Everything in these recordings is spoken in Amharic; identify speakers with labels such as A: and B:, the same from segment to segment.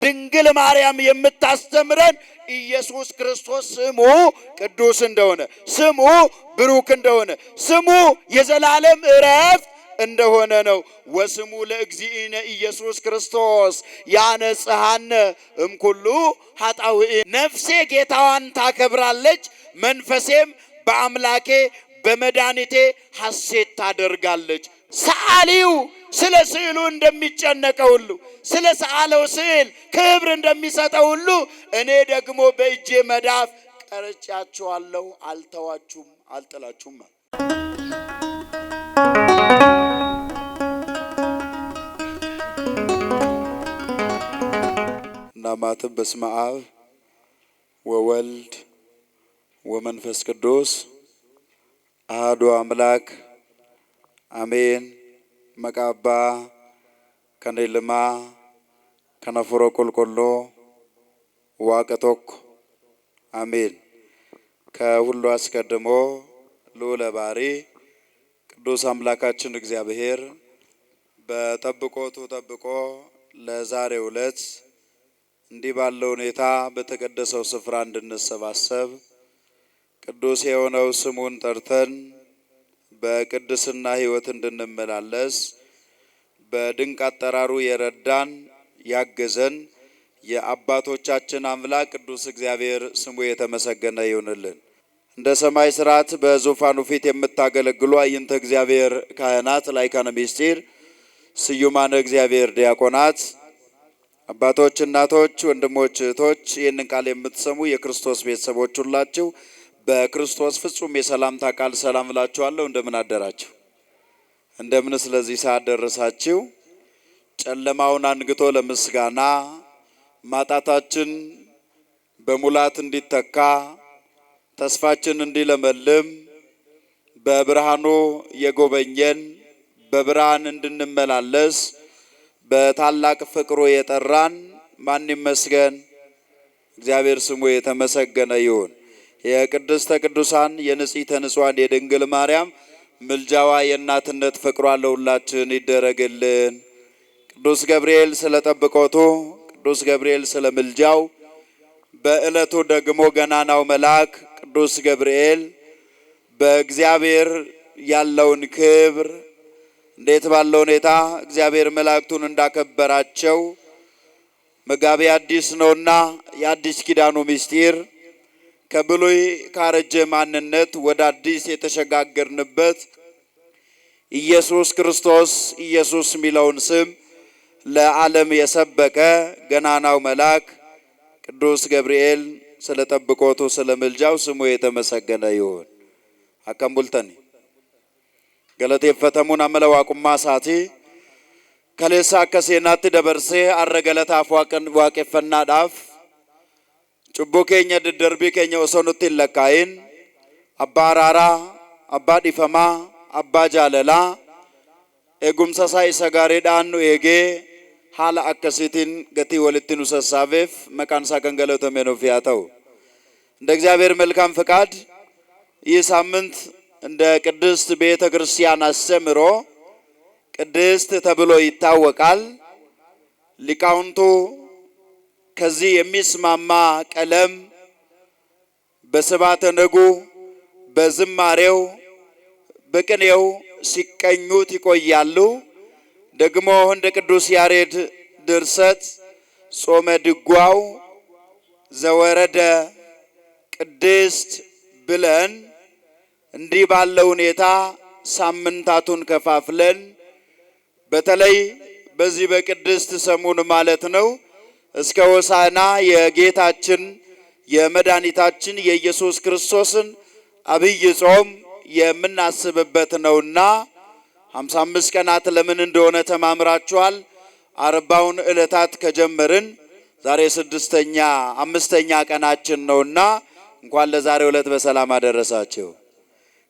A: ድንግል ማርያም የምታስተምረን ኢየሱስ ክርስቶስ ስሙ ቅዱስ እንደሆነ፣ ስሙ ብሩክ እንደሆነ፣ ስሙ የዘላለም ዕረፍት እንደሆነ ነው። ወስሙ ለእግዚእነ ኢየሱስ ክርስቶስ ያነጽሐነ እምኩሉ ኃጣውእ። ነፍሴ ጌታዋን ታከብራለች፣ መንፈሴም በአምላኬ በመድኃኒቴ ሐሴት ታደርጋለች። ሰዓሊው ስለ ስዕሉ እንደሚጨነቀው ሁሉ፣ ስለ ሰዓለው ስዕል ክብር እንደሚሰጠው ሁሉ እኔ ደግሞ በእጄ መዳፍ ቀርጫችኋለሁ፣ አልተዋችሁም፣ አልጥላችሁም። እናማትም በስመ አብ ወወልድ ወመንፈስ ቅዱስ አሐዱ አምላክ አሜን። መቃባ ከነልማ ከነፍሮ ቁልቁሎ ዋቀቶክ አሜን። ከሁሉ አስቀድሞ ልዑለ ባሕሪ ቅዱስ አምላካችን እግዚአብሔር በጠብቆቱ ጠብቆ ለዛሬው ዕለት እንዲህ ባለው ሁኔታ በተቀደሰው ስፍራ እንድንሰባሰብ ቅዱስ የሆነው ስሙን ጠርተን በቅድስና ሕይወት እንድንመላለስ በድንቅ አጠራሩ የረዳን ያገዘን የአባቶቻችን አምላክ ቅዱስ እግዚአብሔር ስሙ የተመሰገነ ይሁንልን። እንደ ሰማይ ስርዓት በዙፋኑ ፊት የምታገለግሉ አይንተ እግዚአብሔር ካህናት፣ ላይካነ ምስጢር፣ ስዩማነ እግዚአብሔር ዲያቆናት፣ አባቶች፣ እናቶች፣ ወንድሞች፣ እህቶች ይህንን ቃል የምትሰሙ የክርስቶስ ቤተሰቦች ሁላችሁ በክርስቶስ ፍጹም የሰላምታ ቃል ሰላም እላችኋለሁ። እንደምን አደራችሁ? እንደምን ስለዚህ ሰዓት ደረሳችሁ? ጨለማውን አንግቶ ለምስጋና ማጣታችን በሙላት እንዲተካ ተስፋችን እንዲለመልም በብርሃኑ የጎበኘን በብርሃን እንድንመላለስ በታላቅ ፍቅሩ የጠራን ማን ይመስገን? እግዚአብሔር ስሙ የተመሰገነ ይሁን። የቅድስተ ቅዱሳን የንጽሕተ ንጹሐን የድንግል ማርያም ምልጃዋ የእናትነት ፍቅሯ ለሁላችን ይደረግልን። ቅዱስ ገብርኤል ስለ ጠብቆቱ፣ ቅዱስ ገብርኤል ስለ ምልጃው፣ በዕለቱ ደግሞ ገናናው መልአክ ቅዱስ ገብርኤል በእግዚአብሔር ያለውን ክብር እንዴት ባለው ሁኔታ እግዚአብሔር መላእክቱን እንዳከበራቸው መጋቢ አዲስ ነውና የአዲስ ኪዳኑ ምስጢር ከብሉይ ካረጀ ማንነት ወደ አዲስ የተሸጋገርንበት ኢየሱስ ክርስቶስ ኢየሱስ የሚለውን ስም ለዓለም የሰበከ ገናናው መልአክ ቅዱስ ገብርኤል ስለ ጠብቆቱ ስለ ምልጃው ስሙ የተመሰገነ ይሁን። አከምቡልተኒ ገለቴፈተሙን አመለዋቁማ ሳቲ ከሌሳ ከሴናት ደበርሴ አረገለታፍ ዋቄፈና ዳፍ ጩቦ ኬኛ ድደርቢ ኬኛ ወሰኑት ለካይን አባ አራራ አባ ዲፈማ አባ ጃለላ ኤጉምሰሳ ኢሰጋሬዳኑ ኤጌ ሀላ አከሲቲን ገቲ ወልቲኑ ሰሳቤፍ መቃንሳ ከንገለቶ ሜኖፊያተው እንደ እግዚአብሔር መልካም ፈቃድ ይህ ሳምንት እንደ ቅድስት ቤተ ክርስቲያን አስተምሮ ቅድስት ተብሎ ይታወቃል። ሊቃውንቱ ከዚህ የሚስማማ ቀለም በስባተ ነጉ በዝማሬው በቅኔው ሲቀኙት ይቆያሉ። ደግሞ እንደ ቅዱስ ያሬድ ድርሰት ጾመ ድጓው ዘወረደ ቅድስት ብለን እንዲህ ባለው ሁኔታ ሳምንታቱን ከፋፍለን በተለይ በዚህ በቅድስት ሰሙን ማለት ነው እስከ ሆሳዕና የጌታችን የመድኃኒታችን የኢየሱስ ክርስቶስን አብይ ጾም የምናስብበት ነውና 55 ቀናት ለምን እንደሆነ ተማምራችኋል። 40ውን ዕለታት ከጀመርን ዛሬ 5ኛ ቀናችን ነውና እንኳን ለዛሬው ዕለት በሰላም አደረሳችሁ።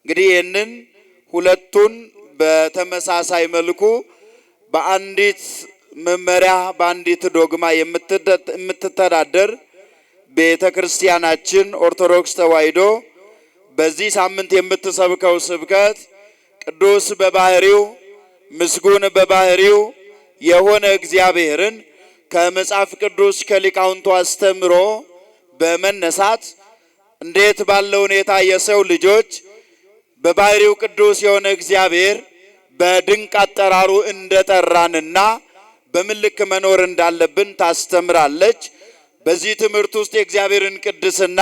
A: እንግዲህ ይህንን ሁለቱን በተመሳሳይ መልኩ በአንዲት መመሪያ በአንዲት ዶግማ የምትተዳደር ቤተ ክርስቲያናችን ኦርቶዶክስ ተዋሕዶ በዚህ ሳምንት የምትሰብከው ስብከት ቅዱስ በባህሪው ምስጉን በባህሪው የሆነ እግዚአብሔርን ከመጽሐፍ ቅዱስ ከሊቃውንቱ አስተምሮ በመነሳት እንዴት ባለው ሁኔታ የሰው ልጆች በባህሪው ቅዱስ የሆነ እግዚአብሔር በድንቅ አጠራሩ እንደጠራንና በምን ልክ መኖር እንዳለብን ታስተምራለች። በዚህ ትምህርት ውስጥ የእግዚአብሔርን ቅድስና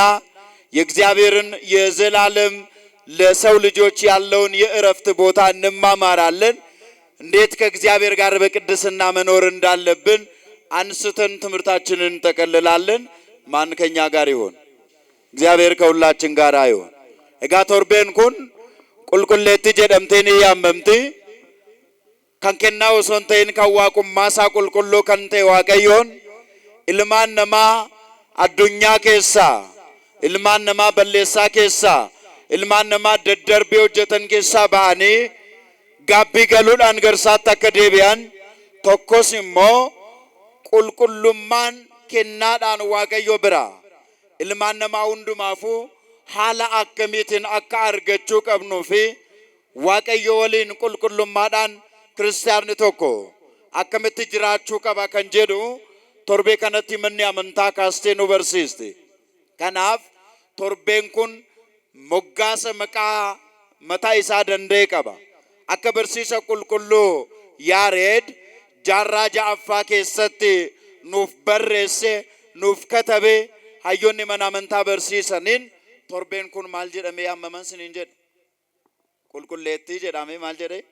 A: የእግዚአብሔርን የዘላለም ለሰው ልጆች ያለውን የእረፍት ቦታ እንማማራለን። እንዴት ከእግዚአብሔር ጋር በቅድስና መኖር እንዳለብን አንስተን ትምህርታችንን እንጠቀልላለን። ማን ከኛ ጋር ይሆን? እግዚአብሔር ከሁላችን ጋር ይሁን። እጋ ቶርቤን ኩን ቁልቁሌቲ ጀደምቴን ያመምቲ ከንከና ወሶንተይን ከዋቁማሳ ቁልቁሎ ከንቴ ዋቀዮን ilmaan namaa addunyaa keessaa ilmaan namaa balleessaa keessaa ilmaan namaa daddarbee hojjetan keessaa ba'anii gaabbii galuudhaan garsaatti akka deebi'an tokkos immoo qulqullummaan kennaadhaan waaqayyo bira ilmaan namaa hundumaafuu haala akkamiitiin akka argachuu qabnuu fi waaqayyo waliin qulqullummaadhaan kiristaanni tokko akkamitti jiraachuu qaba kan jedhu torbe kanatti manni amantaa kaastee nu barsiiste. Kanaaf torbeen kun moggaasa maqaa mataa isaa danda'e qaba. Akka barsiisa qulqulluu Yaareed jaarraa ja'affaa keessatti nuuf barreesse nuuf katabe hayyoonni mana amantaa barsiisaniin torbeen kun maal jedhamee yaamaman siniin jedhe? Qulqulleettii jedhamee maal jedhee?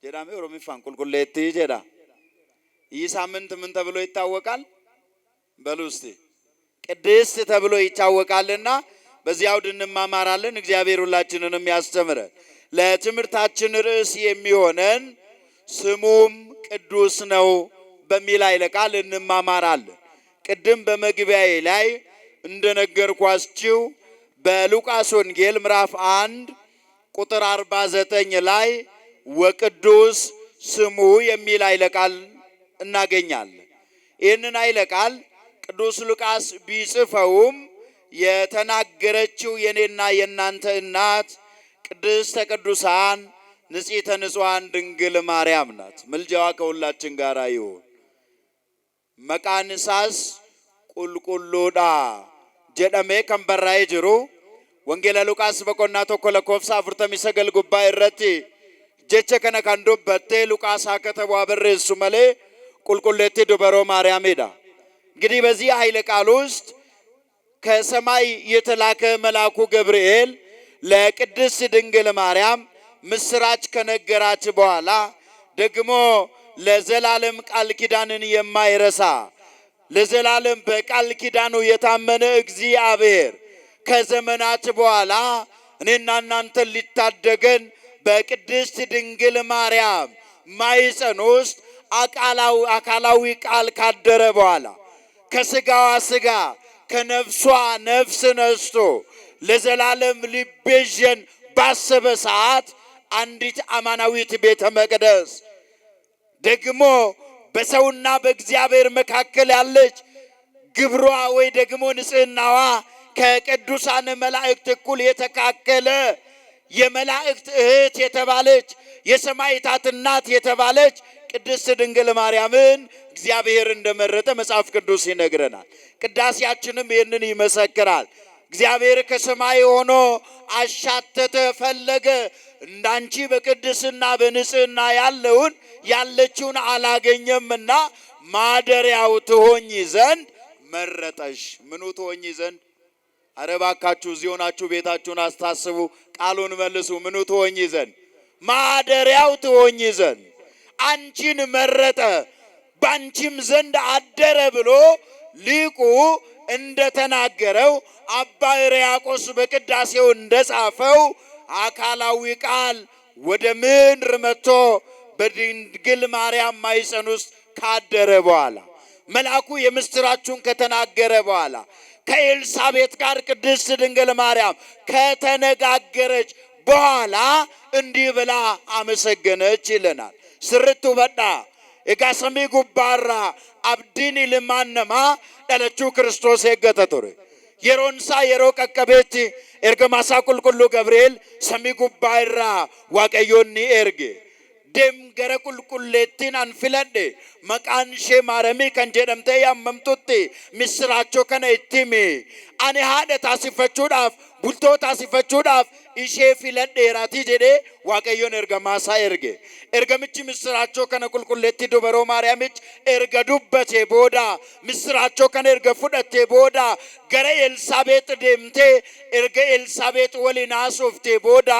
A: jedhamee Oromiffaan qulqulleettii jedha. ይህ ሳምንት ምን ተብሎ ይታወቃል? በሉ እስቲ ቅድስት ተብሎ ይታወቃልና በዚህ አውድ እንማማራለን። እግዚአብሔር ሁላችንንም ያስተምረን። ለትምህርታችን ርዕስ የሚሆነን ስሙም ቅዱስ ነው በሚል ኃይለ ቃል እንማማራለን። ቅድም በመግቢያዬ ላይ እንደነገርኳችሁ በሉቃስ ወንጌል ምዕራፍ 1 ቁጥር 49 ላይ ወቅዱስ ስሙ የሚል ኃይለ ቃል እናገኛለን። ይህንን ኃይለ ቃል ቅዱስ ሉቃስ ቢጽፈውም የተናገረችው የኔና የናንተ እናት ቅድስተ ቅዱሳን ንጽሕተ ንጹሐን ድንግል ማርያም ናት። ምልጃዋ ከሁላችን ጋር ይሁን። መቃንሳስ ቁልቁሉዳ ጀደሜ ከንበራዬ ጅሩ ወንጌለ ሉቃስ በቆና ቶኮ ለኮፍሳ 49 ጉባኤ ረቲ ጀቸ ከነ ካንዶበቴ ሉቃስ አከተቧ በረሱ መሌ ቁልቁሌቲ ዱበሮ ማርያም ሄዳ። እንግዲህ በዚህ ኃይለ ቃል ውስጥ ከሰማይ የተላከ መልአኩ ገብርኤል ለቅድስት ድንግል ማርያም ምስራች ከነገራች በኋላ ደግሞ ለዘላለም ቃል ኪዳንን የማይረሳ ለዘላለም በቃል ኪዳኑ የታመነ እግዚአብሔር ከዘመናት በኋላ እኔና እናንተን ሊታደገን በቅድስት ድንግል ማርያም ማኅፀን ውስጥ አካላዊ ቃል ካደረ በኋላ ከስጋዋ ስጋ ከነፍሷ ነፍስ ነስቶ ለዘላለም ሊቤዠን ባሰበ ሰዓት አንዲት አማናዊት ቤተ መቅደስ ደግሞ በሰውና በእግዚአብሔር መካከል ያለች ግብሯ ወይ ደግሞ ንጽህናዋ ከቅዱሳን መላእክት እኩል የተካከለ የመላእክት እህት የተባለች የሰማዕታት እናት የተባለች ቅድስት ድንግል ማርያምን እግዚአብሔር እንደመረጠ መጽሐፍ ቅዱስ ይነግረናል። ቅዳሴያችንም ይህንን ይመሰክራል። እግዚአብሔር ከሰማይ ሆኖ አሻተተ ፈለገ፣ እንዳንቺ በቅድስና በንጽህና ያለችውን አላገኘምና ማደሪያው ትሆኝ ዘንድ መረጠሽ። ምኑ ትሆኝ ዘንድ? አረ እባካችሁ እዚህ ሆናችሁ ቤታችሁን አስታስቡ፣ ቃሉን መልሱ። ምኑ ትሆኝ ዘንድ? ማደሪያው ትሆኝ ዘንድ አንቺን መረጠ፣ ባንቺም ዘንድ አደረ ብሎ ሊቁ እንደተናገረው አባ ሕርያቆስ በቅዳሴው እንደጻፈው አካላዊ ቃል ወደ ምድር መጥቶ በድንግል ማርያም ማኅፀን ውስጥ ካደረ በኋላ መልአኩ የምስራቹን ከተናገረ በኋላ ከኤልሳቤጥ ጋር ቅድስት ድንግል ማርያም ከተነጋገረች በኋላ እንዲህ ብላ አመሰገነች ይለናል። ስርቱ በዳ የጋሰሚ ጉባራ አብዲን ልማነማ ደለችው ክርስቶስ የገተ ቱሬ የሮንሳ የሮ ቀቀቤት ኤርገማሳ ቁልቁሉ ገብርኤል ሰሚ ጉባራ ዋቀዮኒ ኤርጌ dem gara qulqulleettiin an filadhe maqaan ishee maaramii kan jedhamte yammamtutti misraachoo kana itti himi ani haadha taasifachuudhaaf bultoo taasifachuudhaaf ishee filadheeraatii jedhee waaqayyoon ergamaasaa erge ergamichi misraachoo kana qulqulleetti dubaroo maariyaamichi erga dubbate booda misraachoo kana erga fudhatte booda gara Elsaabeex deemtee erga Elsaabeex waliin haasofte booda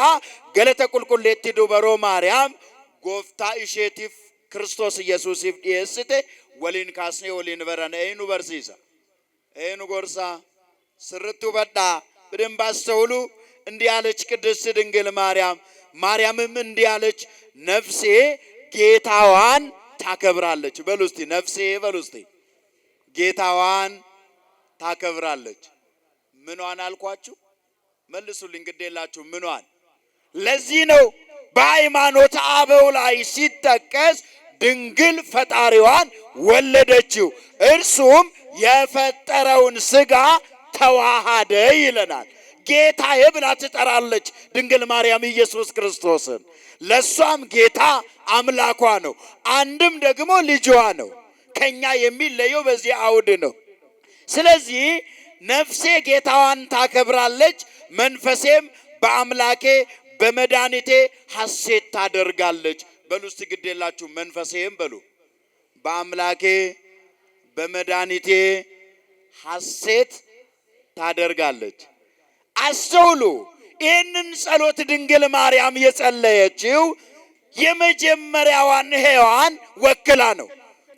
A: galata qulqulleetti dubaroo maariyaam gooftaa isheetiif Kiristoos Yesuusiif dhiyeessite waliin kaasnee waliin barana eenyu barsiisa eenyu gorsa sirriitti hubadhaa በደንብ አስተውሉ እንዲህ አለች ቅድስት ድንግል ማርያምም እንዲህ አለች ነፍሴ ጌታዋን ታከብራለች በሉ እስቲ ነፍሴ በሉ እስቲ ጌታዋን ታከብራለች ምኗን አልኳችሁ መልሱልኝ ግዴላችሁ ምኗን ለዚህ ነው በሃይማኖተ አበው ላይ ሲጠቀስ ድንግል ፈጣሪዋን ወለደችው እርሱም የፈጠረውን ሥጋ ተዋሃደ ይለናል ጌታዬ ብላ ትጠራለች ድንግል ማርያም ኢየሱስ ክርስቶስን ለሷም ጌታ አምላኳ ነው አንድም ደግሞ ልጇ ነው ከኛ የሚለየው በዚህ አውድ ነው ስለዚህ ነፍሴ ጌታዋን ታከብራለች መንፈሴም በአምላኬ በመድኃኒቴ ሐሴት ታደርጋለች በሉ እስቲ ግዴላችሁ መንፈሴም በሉ በአምላኬ በመድኃኒቴ ሐሴት ታደርጋለች አስተውሉ ይህንን ጸሎት ድንግል ማርያም የጸለየችው የመጀመሪያዋን ሔዋን ወክላ ነው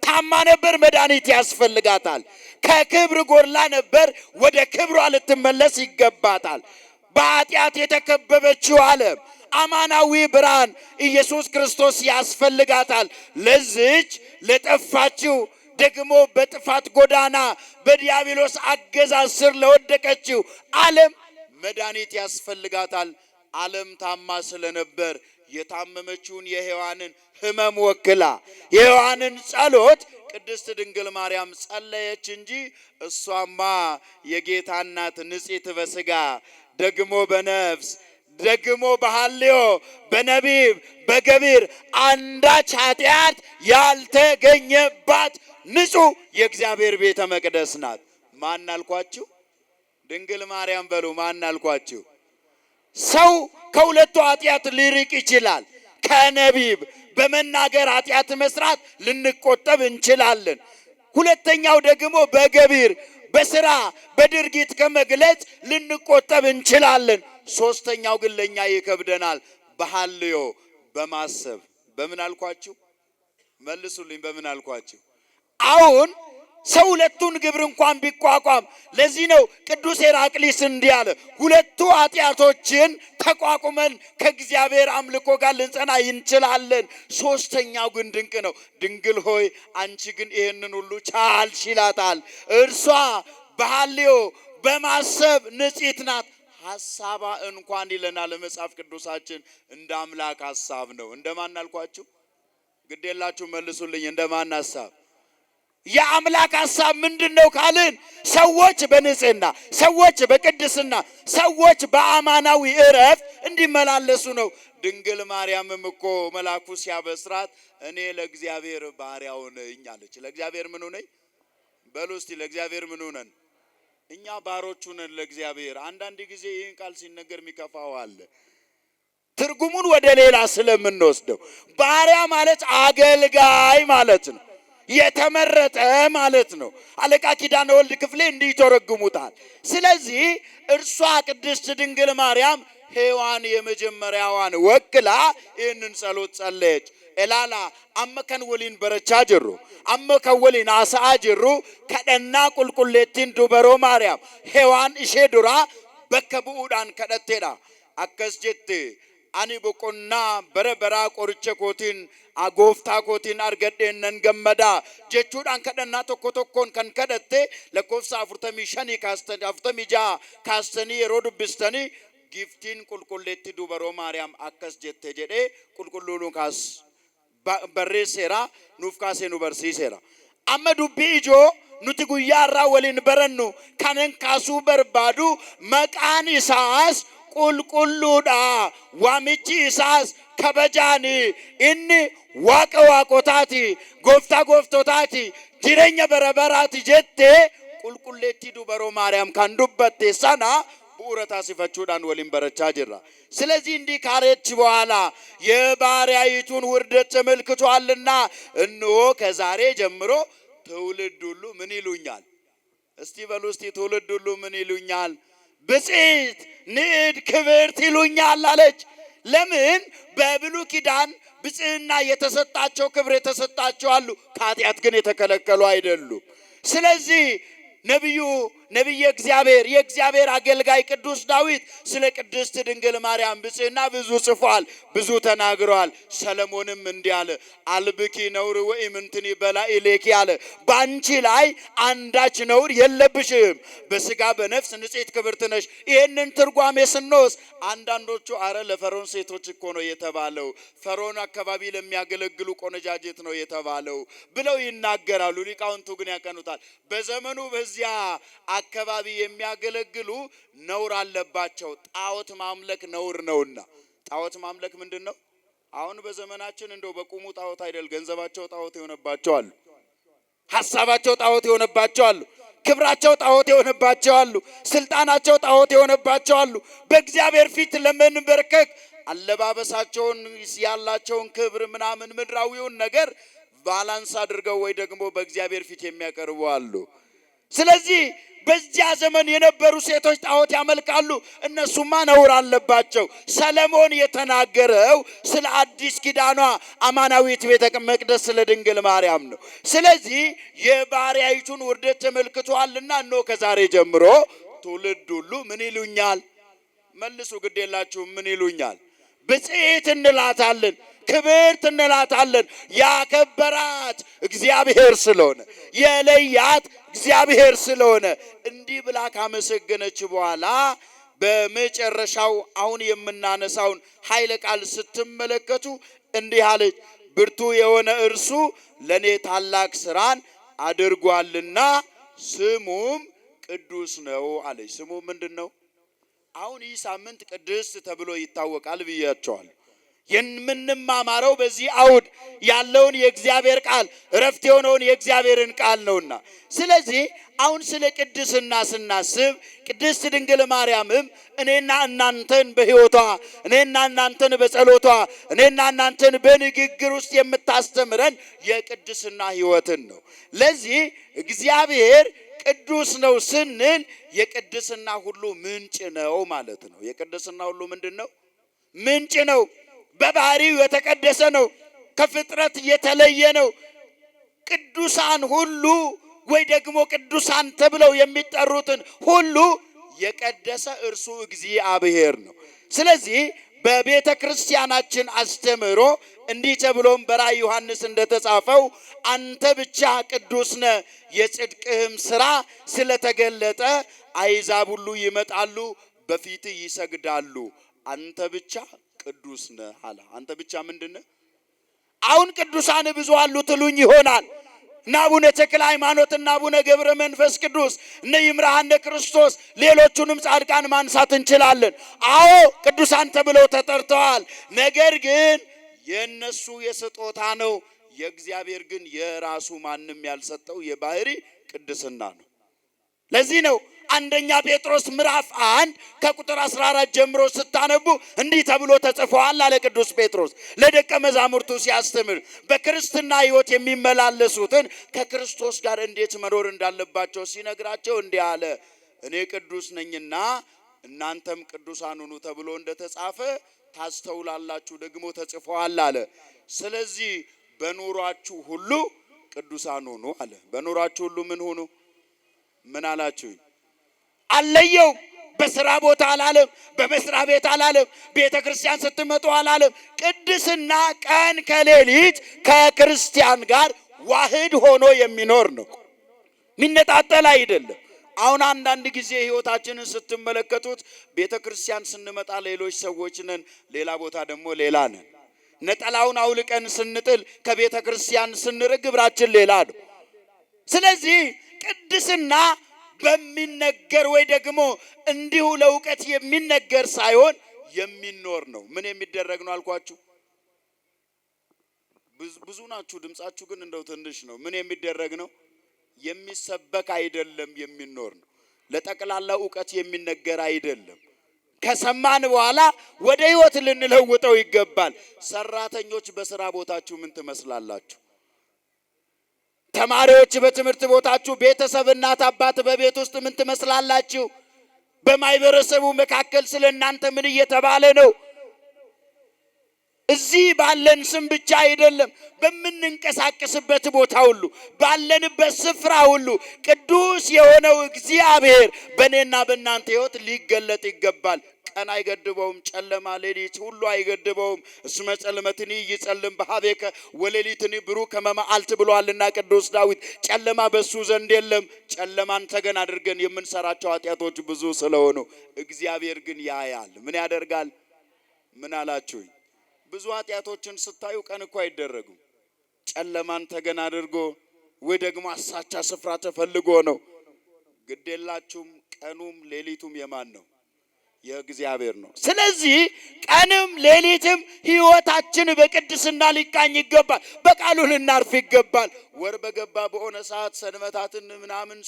A: ታማ ነበር መድኃኒት ያስፈልጋታል ከክብር ጎድላ ነበር ወደ ክብሯ ልትመለስ ይገባታል በኃጢአት የተከበበችው ዓለም አማናዊ ብርሃን ኢየሱስ ክርስቶስ ያስፈልጋታል ለዚች ለጠፋችው ደግሞ በጥፋት ጎዳና በዲያብሎስ አገዛዝ ስር ለወደቀችው ዓለም መድኃኒት ያስፈልጋታል ዓለም ታማ ስለነበር የታመመችውን የሔዋንን ሕመም ወክላ የሔዋንን ጸሎት ቅድስት ድንግል ማርያም ጸለየች እንጂ እሷማ የጌታ እናት ንጽሕት በሥጋ ደግሞ በነፍስ ደግሞ በሐልዮ በነቢብ በገቢር አንዳች ኃጢአት ያልተገኘባት ንጹህ የእግዚአብሔር ቤተ መቅደስ ናት ማን አልኳችሁ ድንግል ማርያም በሉ ማን አልኳችሁ ሰው ከሁለቱ ኃጢአት ሊርቅ ይችላል ከነቢብ በመናገር ኃጢአት መስራት ልንቆጠብ እንችላለን ሁለተኛው ደግሞ በገቢር በስራ በድርጊት ከመግለጽ ልንቆጠብ እንችላለን ሶስተኛው ግን ለኛ ይከብደናል በሐልዮ በማሰብ በምን አልኳችሁ መልሱልኝ በምን አልኳችሁ አሁን ሰው ሁለቱን ግብር እንኳን ቢቋቋም ለዚህ ነው ቅዱስ ሄራቅሊስ እንዲህ አለ ሁለቱ ኃጢአቶችን ተቋቁመን ከእግዚአብሔር አምልኮ ጋር ልንጸና እንችላለን ሶስተኛው ግን ድንቅ ነው ድንግል ሆይ አንቺ ግን ይሄንን ሁሉ ቻልሽ ይላታል እርሷ በሐልዮ በማሰብ ንጽሕት ናት ሐሳባ እንኳን ይለናል መጽሐፍ ቅዱሳችን እንደ አምላክ ሐሳብ ነው እንደማን አልኳችሁ ግዴላችሁ መልሱልኝ እንደማን ሐሳብ የአምላክ ሐሳብ ምንድነው ካልን ሰዎች በንጽህና ሰዎች በቅድስና ሰዎች በአማናዊ ዕረፍት እንዲመላለሱ ነው ድንግል ማርያምም እኮ መልአኩ ሲያበስራት እኔ ለእግዚአብሔር ባሪያው ነኝ አለች ለእግዚአብሔር ምን ነኝ በሉ እስቲ ለእግዚአብሔር ምን ነን እኛ ባሮቹ ነን ለእግዚአብሔር አንዳንድ ጊዜ ይህን ቃል ሲነገር የሚከፋው አለ ትርጉሙን ወደ ሌላ ስለምንወስደው ባሪያ ማለት አገልጋይ ማለት ነው የተመረጠ ማለት ነው አለቃ ኪዳነ ወልድ ክፍሌ እንዲህ ተረጉሙታል ስለዚህ እርሷ ቅድስት ድንግል ማርያም ሔዋን የመጀመሪያዋን ወክላ ይህንን ጸሎት ጸለየች ኤላላ አመከን ወሊን በረቻ ጅሩ አመከን ወሊን አሳአ ጅሩ ከደና ቁልቁሌቲን ዱበሮ ማርያም ሔዋን እሼ ዱራ በከቡኡዳን ከደቴዳ አከስ ጀቴ አኒ ቦቆና በረበራ ቆርቸ ኮቲን አጎፍታ ኮቲን አርገደነን ገመዳ ጀቹዳን ከደና ቶኮ ቶኮን ከን ከደቴ ለኮፍሳ 45 ካስተን 46 ካስተኒ የሮዱ ብስተኒ ጊፍቲን ቁልቁሌቲ ዱበሮ ማርያም አከስ ጀቴ ጀዴ ቁልቁሉሉን ካስ በሬሴራ ኑፍካሴ ኑ በርሲሴራ አመ ዱቢ ኢጆ ኑቲ ጉያራ ወሊን በረኑ ካነን ካሱ በርባዱ መቃን ኢሳስ ቁልቁሉዳ ዋሚቺ ኢሳስ ከበጃኒ እኒ ዋቀ ዋቆታቲ ጎፍታ ጎፍቶታቲ ጅሬኛ በረበራቲ ጀቴ ቁልቁሌቲ ዱበሮ ማርያም ካንዱበቴ ሰና ቡረታ ሲፈቹዳን ወሊን በረቻ ጅራ። ስለዚህ እንዲህ ካረች በኋላ የባሪያይቱን ውርደት ተመልክቷልና እነሆ ከዛሬ ጀምሮ ትውልድ ሁሉ ምን ይሉኛል? እስቲ በሉ እስቲ ትውልድ ሁሉ ምን ይሉኛል? ብጽዕት ንዕድ ክብርት ይሉኛል አለች። ለምን? በብሉይ ኪዳን ብጽዕና የተሰጣቸው ክብር የተሰጣቸው አሉ፣ ከኃጢአት ግን የተከለከሉ አይደሉም። ስለዚህ ነቢየ እግዚአብሔር የእግዚአብሔር አገልጋይ ቅዱስ ዳዊት ስለ ቅድስት ድንግል ማርያም ብጽዕና ብዙ ጽፏል፣ ብዙ ተናግሯል። ሰለሞንም እንዲህ አለ፣ አልብኪ ነውር ወኢምንትኒ በላዕሌኪ አለ። በአንቺ ላይ አንዳች ነውር የለብሽም፣ በስጋ በነፍስ ንጽሕት ክብርት ነሽ። ይህንን ትርጓሜ ስንወስድ አንዳንዶቹ አረ ለፈርዖን ሴቶች እኮ ነው የተባለው፣ ፈርዖን አካባቢ ለሚያገለግሉ ቆነጃጀት ነው የተባለው ብለው ይናገራሉ። ሊቃውንቱ ግን ያቀኑታል። በዘመኑ በዚያ አካባቢ የሚያገለግሉ ነውር አለባቸው። ጣዖት ማምለክ ነውር ነውና። ጣዖት ማምለክ ምንድነው? አሁን በዘመናችን እንደው በቁሙ ጣዖት አይደል፣ ገንዘባቸው ጣዖት የሆነባቸው አሉ፣ ሐሳባቸው ጣዖት የሆነባቸው አሉ፣ ክብራቸው ጣዖት የሆነባቸው አሉ፣ ስልጣናቸው ጣዖት የሆነባቸው አሉ። በእግዚአብሔር ፊት ለመንበርከክ አለባበሳቸውን ያላቸውን ክብር ምናምን ምድራዊውን ነገር ባላንስ አድርገው ወይ ደግሞ በእግዚአብሔር ፊት የሚያቀርቡ አሉ። ስለዚህ በዚያ ዘመን የነበሩ ሴቶች ጣዖት ያመልካሉ። እነሱማ ነውር አለባቸው። ሰለሞን የተናገረው ስለ አዲስ ኪዳኗ አማናዊት ቤተ መቅደስ ስለ ድንግል ማርያም ነው። ስለዚህ የባሪያይቱን ውርደት ተመልክቷልና እነሆ ከዛሬ ጀምሮ ትውልድ ሁሉ ምን ይሉኛል? መልሱ፣ ግድ የላችሁም። ምን ይሉኛል? ብጽዕት እንላታለን፣ ክብርት እንላታለን። ያከበራት እግዚአብሔር ስለሆነ የለያት እግዚአብሔር ስለሆነ እንዲህ ብላ ካመሰገነች በኋላ በመጨረሻው አሁን የምናነሳውን ኃይለ ቃል ስትመለከቱ እንዲህ አለች፣ ብርቱ የሆነ እርሱ ለኔ ታላቅ ስራን አድርጓልና ስሙም ቅዱስ ነው አለች። ስሙ ምንድነው? አሁን ይህ ሳምንት ቅድስት ተብሎ ይታወቃል ብያቸዋል። የምንማማረው በዚህ አውድ ያለውን የእግዚአብሔር ቃል እረፍት የሆነውን የእግዚአብሔርን ቃል ነውና፣ ስለዚህ አሁን ስለ ቅድስና ስናስብ ቅድስት ድንግል ማርያምም እኔና እናንተን በሕይወቷ እኔና እናንተን በጸሎቷ እኔና እናንተን በንግግር ውስጥ የምታስተምረን የቅድስና ሕይወትን ነው። ለዚህ እግዚአብሔር ቅዱስ ነው ስንል የቅድስና ሁሉ ምንጭ ነው ማለት ነው። የቅድስና ሁሉ ምንድን ነው? ምንጭ ነው። በባህሪው የተቀደሰ ነው። ከፍጥረት የተለየ ነው። ቅዱሳን ሁሉ ወይ ደግሞ ቅዱሳን ተብለው የሚጠሩትን ሁሉ የቀደሰ እርሱ እግዚአብሔር ነው። ስለዚህ በቤተ ክርስቲያናችን አስተምህሮ እንዲህ ተብሎም በራእየ ዮሐንስ እንደተጻፈው አንተ ብቻ ቅዱስ ነህ፣ የጽድቅህም ሥራ ስለተገለጠ አሕዛብ ሁሉ ይመጣሉ፣ በፊት ይሰግዳሉ። አንተ ብቻ ቅዱስ ነህ አለ። አንተ ብቻ ምንድነህ? አሁን ቅዱሳን ብዙ አሉ ትሉኝ ይሆናል። እነ አቡነ ተክለ ሃይማኖት እና አቡነ ገብረ መንፈስ ቅዱስ እነ ይምርሃነ ክርስቶስ ሌሎቹንም ጻድቃን ማንሳት እንችላለን። አዎ ቅዱሳን ተብለው ተጠርተዋል። ነገር ግን የነሱ የስጦታ ነው። የእግዚአብሔር ግን የራሱ ማንም ያልሰጠው የባህሪ ቅድስና ነው። ለዚህ ነው አንደኛ ጴጥሮስ ምዕራፍ 1 ከቁጥር 14 ጀምሮ ስታነቡ እንዲህ ተብሎ ተጽፏል አለ ቅዱስ ጴጥሮስ ለደቀ መዛሙርቱ ሲያስተምር በክርስትና ሕይወት የሚመላለሱትን ከክርስቶስ ጋር እንዴት መኖር እንዳለባቸው ሲነግራቸው እንዲህ አለ፣ እኔ ቅዱስ ነኝና እናንተም ቅዱሳን ሁኑ ተብሎ እንደተጻፈ ታስተውላላችሁ፣ ደግሞ ተጽፏል አለ። ስለዚህ በኑሯችሁ ሁሉ ቅዱሳን ሁኑ አለ። በኑሯችሁ ሁሉ ምን ሁኑ? ምን አላችሁ? አለየው። በስራ ቦታ አላለም፣ በመስሪያ ቤት አላለም፣ ቤተ ክርስቲያን ስትመጡ አላለም። ቅድስና ቀን ከሌሊት ከክርስቲያን ጋር ዋህድ ሆኖ የሚኖር ነው፣ ሚነጣጠል አይደለም። አሁን አንዳንድ ጊዜ ህይወታችንን ስትመለከቱት ቤተ ክርስቲያን ስንመጣ ሌሎች ሰዎች ነን፣ ሌላ ቦታ ደግሞ ሌላ ነን። ነጠላውን አውልቀን ስንጥል ከቤተ ክርስቲያን ስንርቅ ግብራችን ሌላ ነው። ስለዚህ ቅድስና በሚነገር ወይ ደግሞ እንዲሁ ለእውቀት የሚነገር ሳይሆን የሚኖር ነው። ምን የሚደረግ ነው አልኳችሁ? ብዙ ናችሁ፣ ድምጻችሁ ግን እንደው ትንሽ ነው። ምን የሚደረግ ነው? የሚሰበክ አይደለም፣ የሚኖር ነው። ለጠቅላላ ዕውቀት የሚነገር አይደለም። ከሰማን በኋላ ወደ ሕይወት ልንለውጠው ይገባል። ሰራተኞች በስራ ቦታችሁ ምን ትመስላላችሁ? ተማሪዎች በትምህርት ቦታችሁ፣ ቤተሰብ እናት አባት በቤት ውስጥ ምን ትመስላላችሁ? በማይበረሰቡ መካከል ስለናንተ ምን እየተባለ ነው? እዚህ ባለን ስም ብቻ አይደለም፣ በምንንቀሳቀስበት ቦታ ሁሉ፣ ባለንበት ስፍራ ሁሉ ቅዱስ የሆነው እግዚአብሔር በእኔና በእናንተ ሕይወት ሊገለጥ ይገባል። ቀን አይገድበውም፣ ጨለማ ሌሊት ሁሉ አይገድበውም። እስመ ጸልመትኒ ይጸልም በኀቤከ ወሌሊትኒ ብሩህ ከመ መዓልት ብሏልና ቅዱስ ዳዊት። ጨለማ በሱ ዘንድ የለም። ጨለማን ተገን አድርገን የምንሰራቸው ኃጢአቶች ብዙ ስለሆኑ እግዚአብሔር ግን ያያል። ምን ያደርጋል? ምን አላችሁኝ? ብዙ ኃጢአቶችን ስታዩ ቀን እኮ አይደረጉም። ጨለማን ተገን አድርጎ ወይ ደግሞ አሳቻ ስፍራ ተፈልጎ ነው። ግዴላችሁም ቀኑም ሌሊቱም የማን ነው? የእግዚአብሔር ነው። ስለዚህ ቀንም ሌሊትም ሕይወታችን በቅድስና ሊቃኝ ይገባል። በቃሉ ልናርፍ ይገባል። ወር በገባ በሆነ ሰዓት ሰንበታትን ምናምን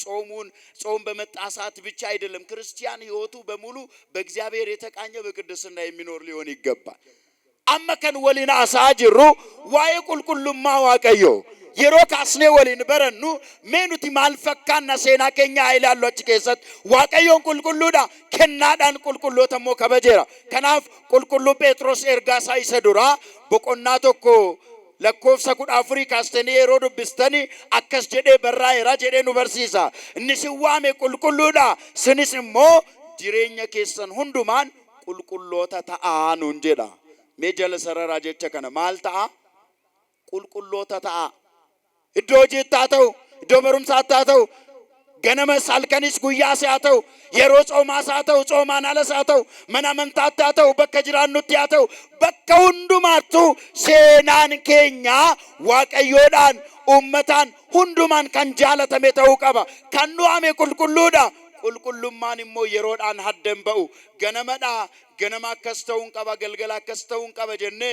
A: ጾም በመጣ ሰዓት ብቻ አይደለም። ክርስቲያን ሕይወቱ በሙሉ በእግዚአብሔር የተቃኘ በቅድስና የሚኖር ሊሆን ይገባል። አመከን ወሊና አሳጅሩ ዋይ ቁልቁሉማ ዋቀዮ የሮ ካስኔ ወሊን በረኑ ሜኑቲ ማልፈካና ሴና ከኛ አይላሎች ከሰት ዋቀዮን ቁልቁሉዳ ከናዳን ቁልቁሎተሞ ከበጀራ ከናፍ ቁልቁሉ ጴጥሮስ ኤርጋሳ ይሰዱራ በቆና ቶኮ ለኮፍሳ ኩድ አፍሪ ካስተኒ የሮ ዱብስተኒ አከስ ጀዴ በራ የራ ጀዴ ኑ በርሲሳ እንሲዋሜ ቁልቁሉዳ ስንስሞ ጅሬኛ ከሰን ሁንዱማን ቁልቁሎታ ተአኑ እንጀዳ ሜጀለ ሰረራ ጀቸ ከነ ማልታ ቁልቁሎታ ተአ እዶጂታተው ዶበሩምሳታተው ገነመስ አልከኒስ ጉያሲያተው የሮ ጾማሳተው ጾማናለሳተው መናመንታታተው በከጅራኑትያተው በከሁንዱማቱ ሴናን ኬኛ ዋቀዮዳን ኡመታን ሁንዱማን ከንጃለተሜ ተው ቀባ ከኑአሜ ቁልቁሉዳ ቁልቁሉማን ሞ የሮዳን ሀደንበው ገነማ ከስተውን ቀባ ገልገላ ከስተውን ቀባ ጀኔ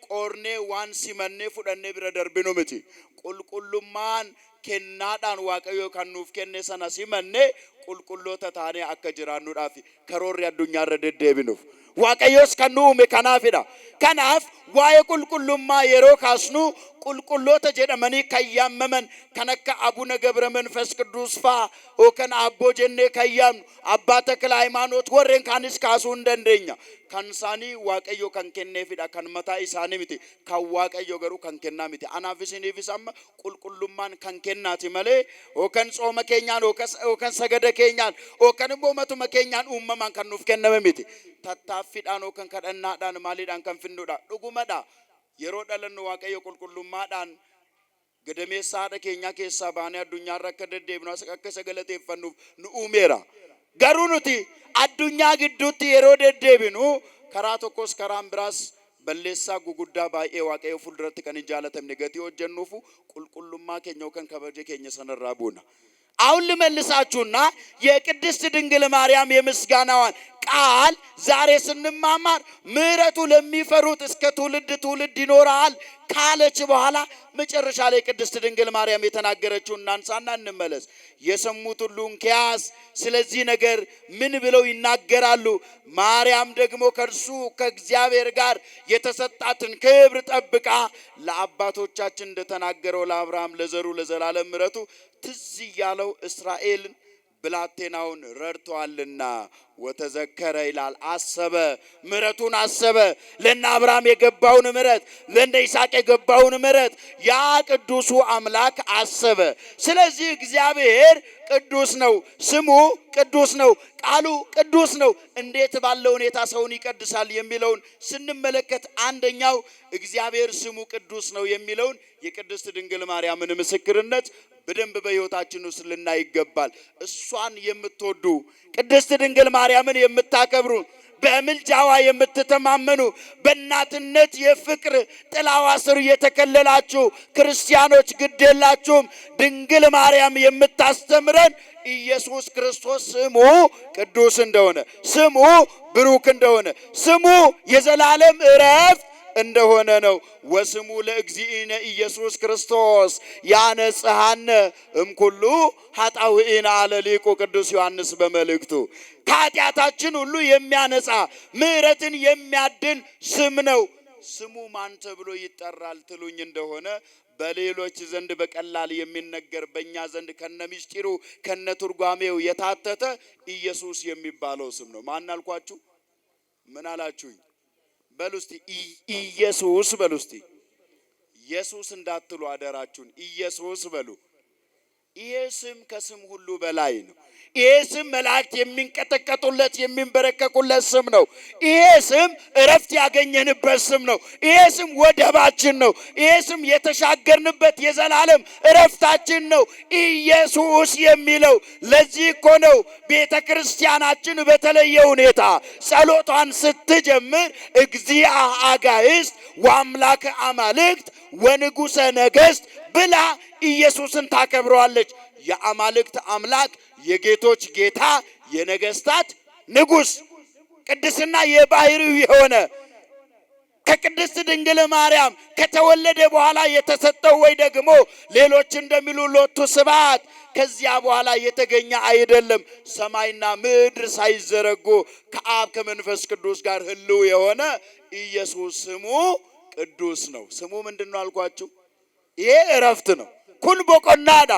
A: ቆርኔ ዋን ሲመኔ ፉደኔ ብረ ደርቢኑ ምቲ ቁልቁሉማን ከናዳን ዋቀዮ ከኑፍ ከነ ሰና ሲመኔ ቁልቁሎታ ታኔ አከጅራኑ ዳፊ ከሮር ያዱኛ ረደደብኑፍ ዋቀዮስ ከኑም ከናፊዳ ከናፍ ዋይ ቁልቁሉማ የሮ ካስኑ ቁልቁሎታ ጀደመኒ ከያመመን ከነከ አቡነ ገብረ መንፈስ ቅዱስ ፋ ኦከን አቦ ጀኔ ከያም አባ ተክለ ሃይማኖት ወሬን ካንስ ካሱ እንደንደኛ ካንሳኒ ዋቀዮ ከንከኔፊዳ ከንመታ ኢሳኒ ሚቲ ካዋቀዮ ገሩ ከንከና ሚቲ አናፊሲኒ ፊሳማ ቁልቁሉማን ከንከናቲ መሌ ኦከን ጾመ ኬኛን ኦከን ሰገደ ኬኛን ኦከን ቦመቱ መኬኛን ኡመማን ከኑፍ ከነመ ሚቲ ታታፊዳን ኦከን ከደናዳን ማሊዳን ከንፍንዱዳ ዱጉመዳ የሮ ዳለን ዋቀዮ ቁልቁሉማዳን ገደሜሳ ዳኬኛ ኬሳ ባኔ አዱኛ ረከደደብና ሰከከ ሰገለቴፈኑፍ ኑኡሜራ ገሩኑቲ አዱኛ ግዱቲ የሮ ደደብኑ ከራቶኮስ ከራምብራስ በሌሳ ጉጉዳ ባኤ ዋቀዮ ፉልድረት ከንጃለተም ነገቲ ወጀኑፉ ቁልቁሉማ ኬኛው ከን ከበጀ ኬኛ ሰነራቡና አሁን ልመልሳችሁና የቅድስት ድንግል ማርያም የምስጋናዋን ቃል ዛሬ ስንማማር ምሕረቱ ለሚፈሩት እስከ ትውልድ ይኖራል ካለች በኋላ መጨረሻ ላይ ቅድስት ድንግል ማርያም የተናገረችው እናንሳና እንመለስ። የሰሙት ሁሉ እንኪያስ ስለዚህ ነገር ምን ብለው ይናገራሉ? ማርያም ደግሞ ከእርሱ ከእግዚአብሔር ጋር የተሰጣትን ክብር ጠብቃ ለአባቶቻችን እንደተናገረው ለአብርሃም ለዘሩ ለዘላለም ምሕረቱ ትዝ ያለው እስራኤልን ብላቴናውን ረድቷልና ወተዘከረ ይላል። አሰበ፣ ምሕረቱን አሰበ። ለነ አብርሃም የገባውን ምሕረት፣ ለነ ይስሐቅ የገባውን ምሕረት ያ ቅዱሱ አምላክ አሰበ። ስለዚህ እግዚአብሔር ቅዱስ ነው፣ ስሙ ቅዱስ ነው፣ ቃሉ ቅዱስ ነው። እንዴት ባለ ሁኔታ ሰውን ይቀድሳል የሚለውን ስንመለከት አንደኛው እግዚአብሔር ስሙ ቅዱስ ነው የሚለውን የቅድስት ድንግል ማርያምን ምስክርነት በደንብ በሕይወታችን ውስጥ ልናይ ይገባል። እሷን የምትወዱ ቅድስት ድንግል ማርያምን የምታከብሩ በምልጃዋ የምትተማመኑ በእናትነት የፍቅር ጥላዋ ስር የተከለላችሁ ክርስቲያኖች ግድ የላችሁም። ድንግል ማርያም የምታስተምረን ኢየሱስ ክርስቶስ ስሙ ቅዱስ እንደሆነ፣ ስሙ ብሩክ እንደሆነ፣ ስሙ የዘላለም ዕረፍት እንደሆነ ነው። ወስሙ ለእግዚእነ ኢየሱስ ክርስቶስ ያነጽሐነ እምኩሉ ኃጣውኢነ አለ ሊቁ ቅዱስ ዮሐንስ በመልእክቱ። ከኃጢአታችን ሁሉ የሚያነጻ ምሕረትን የሚያድል ስም ነው። ስሙ ማን ተብሎ ይጠራል ትሉኝ እንደሆነ በሌሎች ዘንድ በቀላል የሚነገር በእኛ ዘንድ ከነሚስጢሩ ከነትርጓሜው የታተተ ኢየሱስ የሚባለው ስም ነው። ማን አልኳችሁ? ምን አላችሁኝ? በሉ እስቲ ኢየሱስ በሉ እስቲ። ኢየሱስ እንዳትሉ አደራችሁን፣ ኢየሱስ በሉ። ይሄ ስም ከስም ሁሉ በላይ ነው። ይሄ ስም መላእክት የሚንቀጠቀጡለት የሚንበረከኩለት ስም ነው። ይሄ ስም እረፍት ያገኘንበት ስም ነው። ይሄ ስም ወደባችን ነው። ይሄ ስም የተሻገርንበት የዘላለም እረፍታችን ነው። ኢየሱስ የሚለው ለዚህ እኮ ነው ቤተ ክርስቲያናችን በተለየ ሁኔታ ጸሎቷን ስትጀምር እግዚአ አጋዕዝት ወአምላከ አማልክት ወንጉሠ ነገሥት ብላ ኢየሱስን ታከብረዋለች። የአማልክት አምላክ የጌቶች ጌታ የነገስታት ንጉስ ቅድስና የባህሪው የሆነ ከቅድስት ድንግል ማርያም ከተወለደ በኋላ የተሰጠው ወይ ደግሞ ሌሎች እንደሚሉ ሎቱ ስብሐት ከዚያ በኋላ የተገኘ አይደለም። ሰማይና ምድር ሳይዘረጉ ከአብ ከመንፈስ ቅዱስ ጋር ህልው የሆነ ኢየሱስ ስሙ ቅዱስ ነው። ስሙ ምንድነው አልኳችሁ? ይሄ እረፍት ነው። ኩን ቦቆናዳ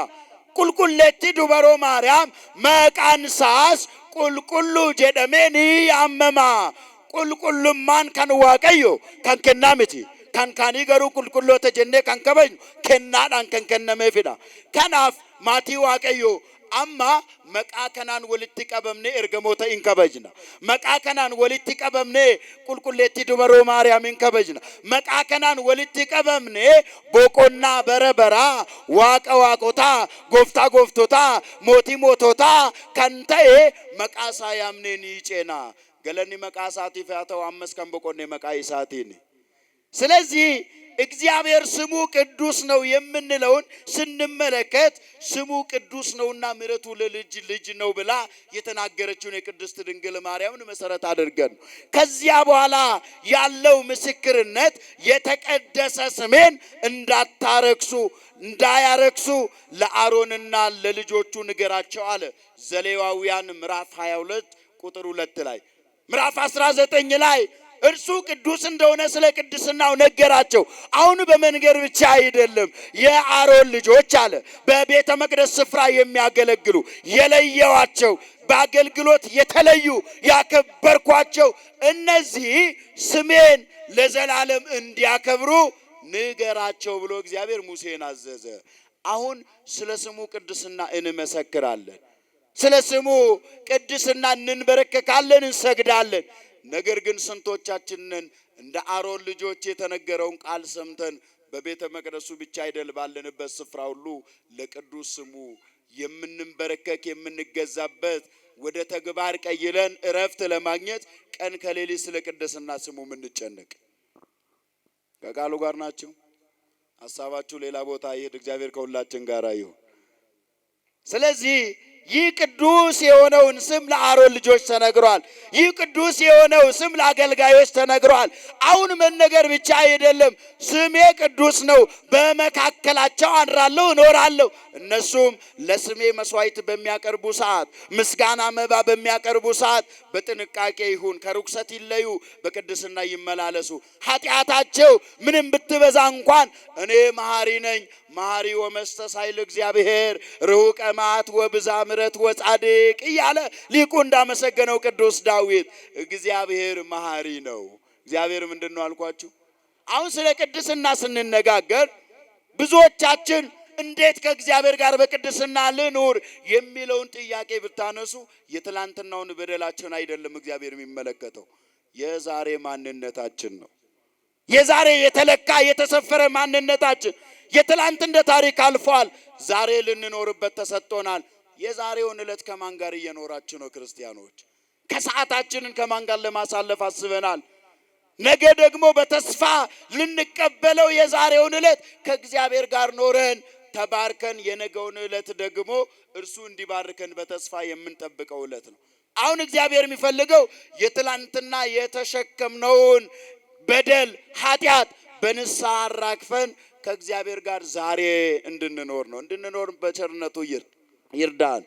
A: ቁልቁሌቲ ዱበሮ ማርያም መቃንሳስ ቁልቁሉ ጀደሜኒ ያመማ ቁልቁሉማን ከን ዋቀዮ ከንከና ምቲ ከንካኒ ገሩ ቁልቁሎ ተጀኔ ከንከበኝ ከናዳን ከንከነሜፊዳ ከናፍ ማቲ ዋቀዮ አማ መቃ ከናን ወልቲ ቀበምኔ እርገሞተ ኢንከበጅና መቃ ከናን ወልቲ ቀበምኔ ቁልቁሌቲ ዱበሮ ማርያም ኢንከበጅና መቃ ከናን ወልቲ ቀበምኔ ቦቆና በረበራ ዋቀ ዋቆታ ጎፍታ ጎፍቶታ ሞቲ ሞቶታ ከንተኤ መቃሳ ያምኔን ይጬና ገለኒ መቃሳቲ ፈያተው አመስ ከንቦቆኔ መቃ ይሳቲኒ። ስለዚህ እግዚአብሔር ስሙ ቅዱስ ነው የምንለውን ስንመለከት ስሙ ቅዱስ ነውና ምሕረቱ ለልጅ ልጅ ነው ብላ የተናገረችውን የቅድስት ድንግል ማርያምን መሰረት አድርገን ከዚያ በኋላ ያለው ምስክርነት የተቀደሰ ስሜን እንዳያረክሱ ለአሮንና ለልጆቹ ንገራቸው አለ። ዘሌዋውያን ምዕራፍ 22 ቁጥር 2 ላይ ምዕራፍ 19 ላይ እርሱ ቅዱስ እንደሆነ ስለ ቅድስናው ነገራቸው። አሁን በመንገር ብቻ አይደለም። የአሮን ልጆች አለ በቤተ መቅደስ ስፍራ የሚያገለግሉ የለየዋቸው በአገልግሎት የተለዩ ያከበርኳቸው እነዚህ ስሜን ለዘላለም እንዲያከብሩ ንገራቸው ብሎ እግዚአብሔር ሙሴን አዘዘ። አሁን ስለ ስሙ ቅድስና እንመሰክራለን። ስለ ስሙ ቅድስና እንንበረከካለን፣ እንሰግዳለን። ነገር ግን ስንቶቻችንን እንደ አሮን ልጆች የተነገረውን ቃል ሰምተን በቤተ መቅደሱ ብቻ አይደል ባለንበት ስፍራ ሁሉ ለቅዱስ ስሙ የምንበረከክ የምንገዛበት ወደ ተግባር ቀይለን እረፍት ለማግኘት ቀን ከሌሊት ስለ ቅድስና ስሙ ምንጨነቅ? ከቃሉ ጋር ናቸው። ሐሳባችሁ ሌላ ቦታ ይሄድ። እግዚአብሔር ከሁላችን ጋር ይሁን። ስለዚህ ይህ ቅዱስ የሆነውን ስም ለአሮን ልጆች ተነግሯል። ይህ ቅዱስ የሆነው ስም ለአገልጋዮች ተነግሯል። አሁን መነገር ብቻ አይደለም። ስሜ ቅዱስ ነው፣ በመካከላቸው አድራለሁ እኖራለሁ። እነሱም ለስሜ መስዋዕት በሚያቀርቡ ሰዓት፣ ምስጋና መባ በሚያቀርቡ ሰዓት በጥንቃቄ ይሁን፣ ከርኩሰት ይለዩ፣ በቅድስና ይመላለሱ። ኃጢአታቸው ምንም ብትበዛ እንኳን እኔ መሐሪ ነኝ፣ መሐሪ ወመስተሳይል እግዚአብሔር ርሁቀ መዓት ወብዛ ምሕረት ወጻድቅ እያለ ሊቁ እንዳመሰገነው ቅዱስ ዳዊት እግዚአብሔር መሐሪ ነው። እግዚአብሔር ምንድን ነው አልኳችሁ? አሁን ስለ ቅድስና ስንነጋገር ብዙዎቻችን እንዴት ከእግዚአብሔር ጋር በቅድስና ልኑር የሚለውን ጥያቄ ብታነሱ የትላንትናውን በደላችን አይደለም እግዚአብሔር የሚመለከተው፣ የዛሬ ማንነታችን ነው። የዛሬ የተለካ የተሰፈረ ማንነታችን የትላንት እንደ ታሪክ አልፏል። ዛሬ ልንኖርበት ተሰጥቶናል። የዛሬውን ዕለት ከማን ጋር እየኖራችሁ ነው ክርስቲያኖች? ከሰዓታችንን ከማን ጋር ለማሳለፍ አስበናል? ነገ ደግሞ በተስፋ ልንቀበለው የዛሬውን ዕለት ከእግዚአብሔር ጋር ኖረን ተባርከን የነገውን ዕለት ደግሞ እርሱ እንዲባርከን በተስፋ የምንጠብቀው ዕለት ነው። አሁን እግዚአብሔር የሚፈልገው የትላንትና የተሸከምነውን በደል፣ ኃጢአት በንስሐ አራግፈን ከእግዚአብሔር ጋር ዛሬ እንድንኖር በቸርነቱ ይርዳን።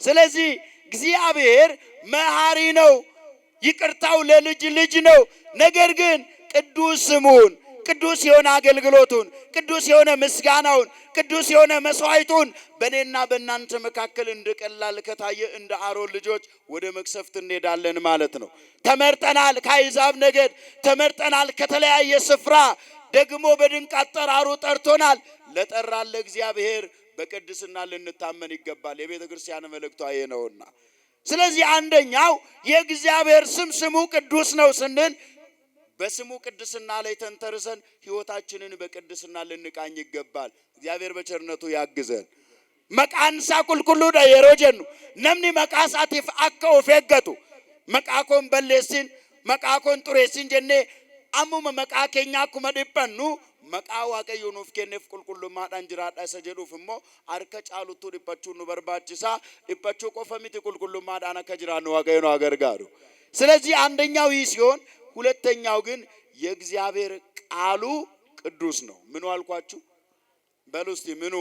A: ስለዚህ እግዚአብሔር መሐሪ ነው፣ ይቅርታው ለልጅ ልጅ ነው። ነገር ግን ቅዱስ ስሙን፣ ቅዱስ የሆነ አገልግሎቱን፣ ቅዱስ የሆነ ምስጋናውን፣ ቅዱስ የሆነ መስዋዕቱን በእኔና በእናንተ መካከል እንደቀላል ከታየ እንደ አሮን ልጆች ወደ መቅሰፍት እንሄዳለን ማለት ነው። ተመርጠናል፣ ከአሕዛብ ነገድ ተመርጠናል፣ ከተለያየ ስፍራ ደግሞ በድንቅ አጠራሩ ጠርቶናል። ለጠራን ለእግዚአብሔር በቅድስና ልንታመን ይገባል። የቤተ ክርስቲያን መልእክቷ ይሄ ነውና፣ ስለዚህ አንደኛው የእግዚአብሔር ስሙ ቅዱስ ነው ስንል በስሙ ቅድስና ላይ ተንተርሰን ሕይወታችንን በቅድስና ልንቃኝ ይገባል። እግዚአብሔር በቸርነቱ ያግዘን። መቃንሳ ቁልቁሉ የሮጀኑ ነምኒ መቃሳቲፍ አከው ፈገቱ መቃኮን በሌሲን መቃኮን ጡሬሲን ጀኔ አሙመ መቃኬኛ ኩመ ዲበኑ መቃ ዋቀዮ ኑፍ ከነፍ ቁልቁሉማዳን ጅራዳ ሰጀዱፍ እሞ አርከ ጫሉቱ ዲበቹ ኑ በርባችሳ ዲበቹ ቆፈሚት ቁልቁሉማዳን ከጅራኑ ዋቀዮ ነው አገርጋሩ። ስለዚህ አንደኛው ይህ ሲሆን ሁለተኛው ግን የእግዚአብሔር ቃሉ ቅዱስ ነው። ምኑ አልኳችሁ? በሉ እስቲ ምኑ?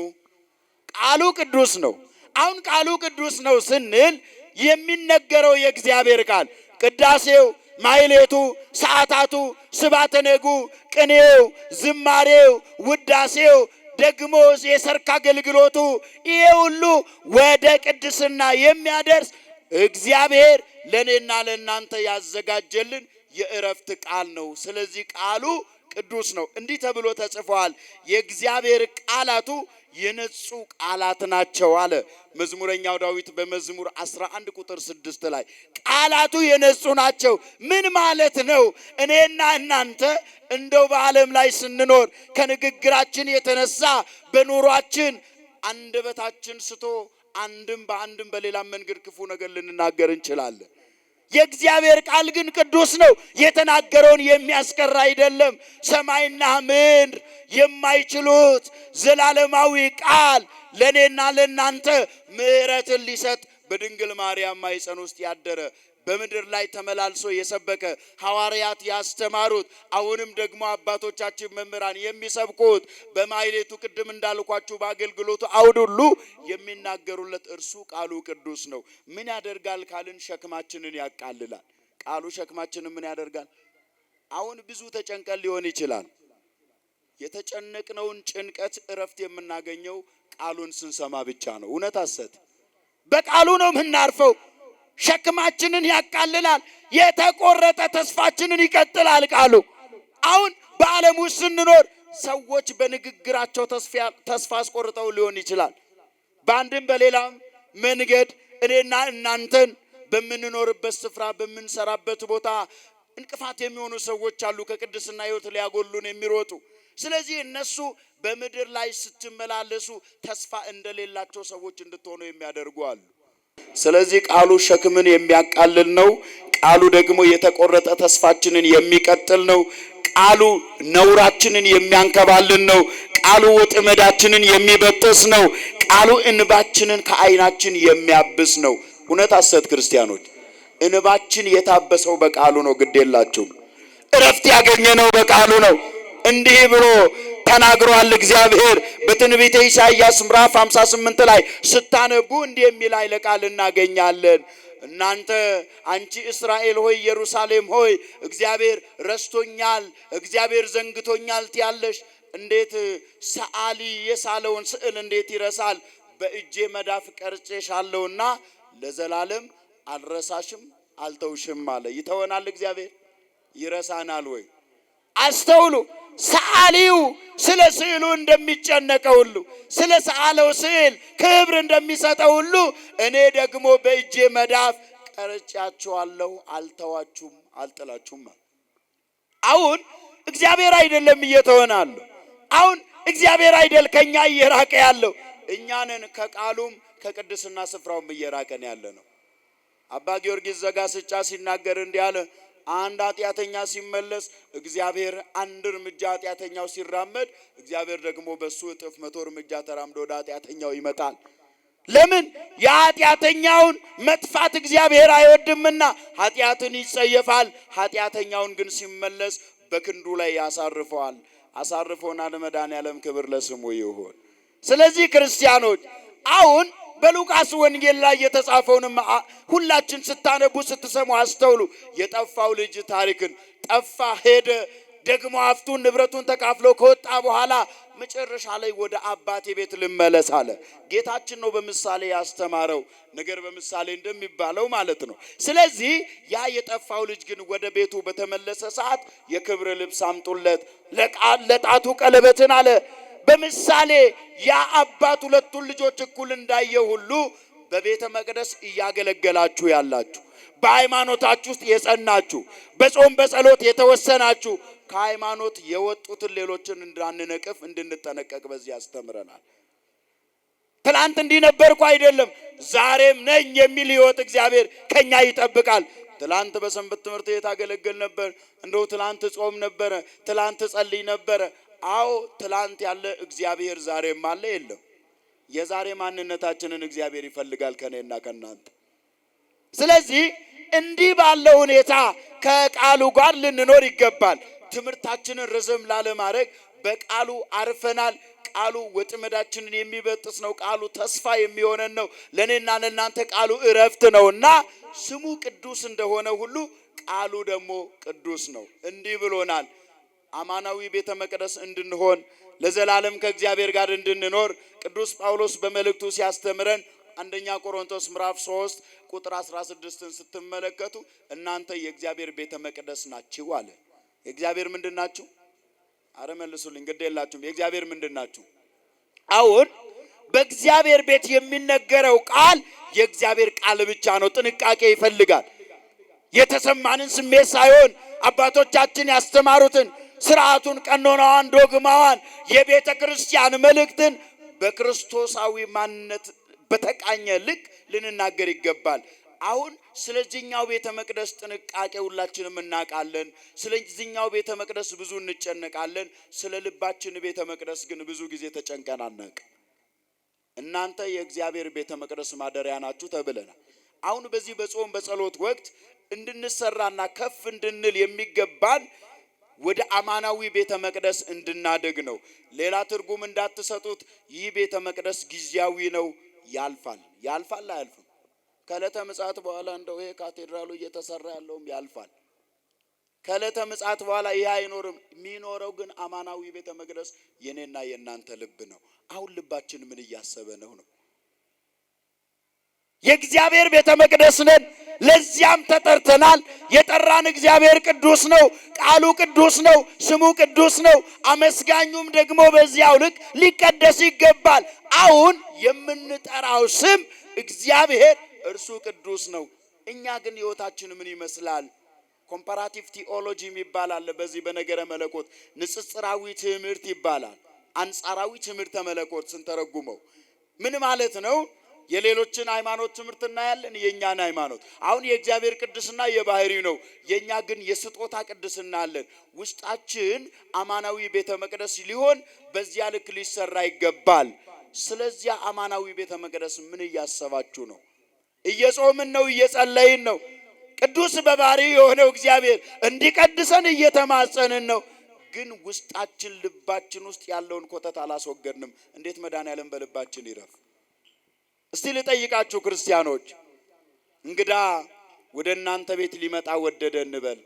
A: ቃሉ ቅዱስ ነው። አሁን ቃሉ ቅዱስ ነው ስንል የሚነገረው የእግዚአብሔር ቃል ቅዳሴው፣ ማይሌቱ፣ ሰዓታቱ፣ ስባተ ነጉ፣ ቅኔው፣ ዝማሬው፣ ውዳሴው ደግሞ የሰርክ አገልግሎቱ ይሄ ሁሉ ወደ ቅድስና የሚያደርስ እግዚአብሔር ለኔና ለናንተ ያዘጋጀልን የእረፍት ቃል ነው። ስለዚህ ቃሉ ቅዱስ ነው። እንዲህ ተብሎ ተጽፏል፣ የእግዚአብሔር ቃላቱ የነጹ ቃላት ናቸው አለ መዝሙረኛው ዳዊት በመዝሙር 11 ቁጥር 6 ላይ። ቃላቱ የነጹ ናቸው ምን ማለት ነው? እኔና እናንተ እንደው በዓለም ላይ ስንኖር ከንግግራችን የተነሳ በኑሯችን አንደበታችን ስቶ አንድም በአንድም በሌላም መንገድ ክፉ ነገር ልንናገር እንችላለን። የእግዚአብሔር ቃል ግን ቅዱስ ነው። የተናገረውን የሚያስቀር አይደለም። ሰማይና ምድር የማይችሉት ዘላለማዊ ቃል ለኔና ለናንተ ምሕረትን ሊሰጥ በድንግል ማርያም ማኅፀን ውስጥ ያደረ በምድር ላይ ተመላልሶ የሰበከ ሐዋርያት ያስተማሩት አሁንም ደግሞ አባቶቻችን መምህራን የሚሰብኩት በማይሌቱ ቅድም እንዳልኳችሁ በአገልግሎቱ አውድ ሁሉ የሚናገሩለት እርሱ ቃሉ ቅዱስ ነው። ምን ያደርጋል ካልን ሸክማችንን ያቃልላል። ቃሉ ሸክማችንን ምን ያደርጋል? አሁን ብዙ ተጨንቀን ሊሆን ይችላል። የተጨነቅነውን ጭንቀት እረፍት የምናገኘው ቃሉን ስንሰማ ብቻ ነው። እውነት ሐሰት? በቃሉ ነው የምናርፈው። ሸክማችንን ያቃልላል። የተቆረጠ ተስፋችንን ይቀጥላል ቃሉ። አሁን በዓለም ውስጥ ስንኖር ሰዎች በንግግራቸው ተስፋ አስቆርጠው ሊሆን ይችላል። በአንድም በሌላም መንገድ እኔና እናንተን በምንኖርበት ስፍራ በምንሰራበት ቦታ እንቅፋት የሚሆኑ ሰዎች አሉ፣ ከቅድስና ሕይወት ሊያጎሉን የሚሮጡ። ስለዚህ እነሱ በምድር ላይ ስትመላለሱ ተስፋ እንደሌላቸው ሰዎች እንድትሆኑ የሚያደርጉ አሉ። ስለዚህ ቃሉ ሸክምን የሚያቃልል ነው። ቃሉ ደግሞ የተቆረጠ ተስፋችንን የሚቀጥል ነው። ቃሉ ነውራችንን የሚያንከባልን ነው። ቃሉ ወጥመዳችንን የሚበጥስ ነው። ቃሉ እንባችንን ከዓይናችን የሚያብስ ነው። እውነት ሐሰት? ክርስቲያኖች እንባችን የታበሰው በቃሉ ነው። ግድ የላችሁም። እረፍት ያገኘነው በቃሉ ነው። እንዲህ ብሎ ተናግሯል እግዚአብሔር በትንቢተ ኢሳይያስ ምዕራፍ 58 ላይ ስታነቡ እንዲህ የሚል ኃይለ ቃል እናገኛለን። እናንተ አንቺ እስራኤል ሆይ ኢየሩሳሌም ሆይ እግዚአብሔር ረስቶኛል፣ እግዚአብሔር ዘንግቶኛል ትያለሽ። እንዴት ሰዓሊ የሳለውን ስዕል እንዴት ይረሳል? በእጄ መዳፍ ቀርጬሻለሁና ለዘላለም አልረሳሽም አልተውሽም አለ። ይተወናል እግዚአብሔር? ይረሳናል ወይ? አስተውሉ። ሰዓሊው ስለ ስዕሉ እንደሚጨነቀው ሁሉ ስለ ሰዓለው ስዕል ክብር እንደሚሰጠው ሁሉ እኔ ደግሞ በእጄ መዳፍ ቀርጫችኋለሁ፣ አልተዋችሁም አልጥላችሁም። አሁን እግዚአብሔር አይደለም እየተወናል። አሁን እግዚአብሔር አይደል ከኛ እየራቀ ያለው፣ እኛንን ከቃሉም ከቅድስና ስፍራውም እየራቀን ያለ ነው። አባ ጊዮርጊስ ዘጋስጫ ሲናገር እንዲህ አለ። አንድ ኃጢአተኛ ሲመለስ እግዚአብሔር አንድ እርምጃ ኃጢአተኛው ሲራመድ እግዚአብሔር ደግሞ በሱ እጥፍ 100 እርምጃ ተራምዶ ወደ ኃጢአተኛው ይመጣል። ለምን? የኃጢአተኛውን መጥፋት እግዚአብሔር አይወድምና ኃጢአትን ይጸየፋል። ኃጢአተኛውን ግን ሲመለስ በክንዱ ላይ ያሳርፈዋል። አሳርፎናል። መድኃኔዓለም ክብር ለስሙ ይሁን። ስለዚህ ክርስቲያኖች አሁን በሉቃስ ወንጌል ላይ የተጻፈውን ሁላችን ስታነቡ ስትሰሙ አስተውሉ። የጠፋው ልጅ ታሪክን ጠፋ፣ ሄደ፣ ደግሞ ሀብቱን ንብረቱን ተካፍሎ ከወጣ በኋላ መጨረሻ ላይ ወደ አባቴ ቤት ልመለስ አለ። ጌታችን ነው በምሳሌ ያስተማረው ነገር በምሳሌ እንደሚባለው ማለት ነው። ስለዚህ ያ የጠፋው ልጅ ግን ወደ ቤቱ በተመለሰ ሰዓት የክብር ልብስ አምጡለት፣ ለጣቱ ቀለበትን አለ። በምሳሌ ያ አባት ሁለቱን ልጆች እኩል እንዳየ ሁሉ በቤተ መቅደስ እያገለገላችሁ ያላችሁ፣ በሃይማኖታችሁ ውስጥ የጸናችሁ፣ በጾም በጸሎት የተወሰናችሁ፣ ከሃይማኖት የወጡትን ሌሎችን እንዳንነቅፍ እንድንጠነቀቅ በዚህ ያስተምረናል። ትላንት እንዲህ ነበርኩ አይደለም፣ ዛሬም ነኝ የሚል ሕይወት እግዚአብሔር ከኛ ይጠብቃል። ትላንት በሰንበት ትምህርት ቤት አገለግል ነበር፣ እንደው ትላንት ጾም ነበረ፣ ትላንት ጸልይ ነበረ። አዎ ትላንት ያለ እግዚአብሔር ዛሬም አለ የለም? የዛሬ ማንነታችንን እግዚአብሔር ይፈልጋል ከኔና ከናንተ። ስለዚህ እንዲህ ባለ ሁኔታ ከቃሉ ጋር ልንኖር ይገባል። ትምህርታችንን ረዘም ላለ ማድረግ በቃሉ አርፈናል። ቃሉ ወጥመዳችንን የሚበጥስ ነው። ቃሉ ተስፋ የሚሆነን ነው። ለኔና ለናንተ ቃሉ እረፍት ነውና ስሙ ቅዱስ እንደሆነ ሁሉ ቃሉ ደግሞ ቅዱስ ነው። እንዲህ ብሎናል። አማናዊ ቤተ መቅደስ እንድንሆን ለዘላለም ከእግዚአብሔር ጋር እንድንኖር ቅዱስ ጳውሎስ በመልእክቱ ሲያስተምረን አንደኛ ቆሮንቶስ ምዕራፍ 3 ቁጥር 16ን ስትመለከቱ እናንተ የእግዚአብሔር ቤተ መቅደስ ናችሁ አለ። የእግዚአብሔር ምንድናችሁ? አረ መልሱልኝ፣ ግድ የላችሁም። የእግዚአብሔር ምንድናችሁ? አሁን በእግዚአብሔር ቤት የሚነገረው ቃል የእግዚአብሔር ቃል ብቻ ነው። ጥንቃቄ ይፈልጋል። የተሰማንን ስሜት ሳይሆን አባቶቻችን ያስተማሩትን ስርዓቱን፣ ቀኖናዋን፣ ዶግማዋን የቤተ ክርስቲያን መልእክትን በክርስቶሳዊ ማንነት በተቃኘ ልክ ልንናገር ይገባል። አሁን ስለዚህኛው ቤተ መቅደስ ጥንቃቄ ሁላችንም እናውቃለን። ስለዚህኛው ቤተ መቅደስ ብዙ እንጨነቃለን። ስለ ልባችን ቤተ መቅደስ ግን ብዙ ጊዜ ተጨንቀን አናውቅም። እናንተ የእግዚአብሔር ቤተ መቅደስ ማደሪያ ናችሁ ተብለናል። አሁን በዚህ በጾም በጸሎት ወቅት እንድንሰራና ከፍ እንድንል የሚገባን ወደ አማናዊ ቤተ መቅደስ እንድናደግ ነው። ሌላ ትርጉም እንዳትሰጡት። ይህ ቤተ መቅደስ ጊዜያዊ ነው። ያልፋል። ያልፋል አያልፍም? ከዕለተ ምጽአት በኋላ እንደው ይሄ ካቴድራሉ እየተሰራ ያለውም ያልፋል። ከዕለተ ምጽአት በኋላ ይሄ አይኖርም። የሚኖረው ግን አማናዊ ቤተ መቅደስ የኔና የናንተ ልብ ነው። አሁን ልባችን ምን እያሰበ ነው? የእግዚአብሔር ቤተ መቅደስ ነን። ለዚያም ተጠርተናል። የጠራን እግዚአብሔር ቅዱስ ነው። ቃሉ ቅዱስ ነው። ስሙ ቅዱስ ነው። አመስጋኙም ደግሞ በዚያው ልክ ሊቀደስ ይገባል። አሁን የምንጠራው ስም እግዚአብሔር እርሱ ቅዱስ ነው። እኛ ግን ሕይወታችን ምን ይመስላል? ኮምፓራቲቭ ቲኦሎጂ ይባላል። በዚህ በነገረ መለኮት ንጽጽራዊ ትምህርት ይባላል። አንጻራዊ ትምህርተ መለኮት ስንተረጉመው ምን ማለት ነው? የሌሎችን ሃይማኖት ትምህርት እናያለን፣ የኛን ሃይማኖት። አሁን የእግዚአብሔር ቅድስና የባህሪው ነው። የኛ ግን የስጦታ ቅድስና አለን። ውስጣችን አማናዊ ቤተ መቅደስ ሊሆን በዚያ ልክ ሊሰራ ይገባል። ስለዚያ አማናዊ ቤተ መቅደስ ምን እያሰባችሁ ነው? እየጾምን ነው? እየጸለይን ነው? ቅዱስ በባህሪው የሆነው እግዚአብሔር እንዲቀድሰን እየተማጸንን ነው። ግን ውስጣችን ልባችን ውስጥ ያለውን ኮተት አላስወገድንም። እንዴት መድኃኔዓለም በልባችን ይረፍ? እስቲ ልጠይቃችሁ ክርስቲያኖች፣ እንግዳ ወደ እናንተ ቤት ሊመጣ ወደደ እንበል።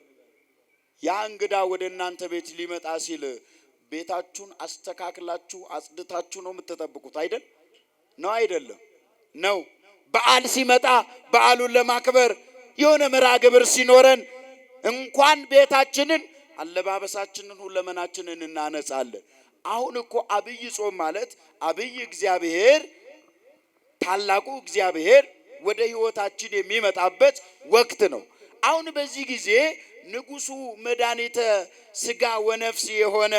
A: ያ እንግዳ ወደ እናንተ ቤት ሊመጣ ሲል ቤታችሁን አስተካክላችሁ አጽድታችሁ ነው የምትጠብቁት አይደል? ነው አይደለም? ነው። በዓል ሲመጣ በዓሉን ለማክበር የሆነ መርሃ ግብር ሲኖረን እንኳን ቤታችንን አለባበሳችንን ሁለመናችንን እናነጻለን። አሁን እኮ አብይ ጾም ማለት አብይ እግዚአብሔር ታላቁ እግዚአብሔር ወደ ሕይወታችን የሚመጣበት ወቅት ነው። አሁን በዚህ ጊዜ ንጉሱ መድኃኒተ ሥጋ ወነፍስ የሆነ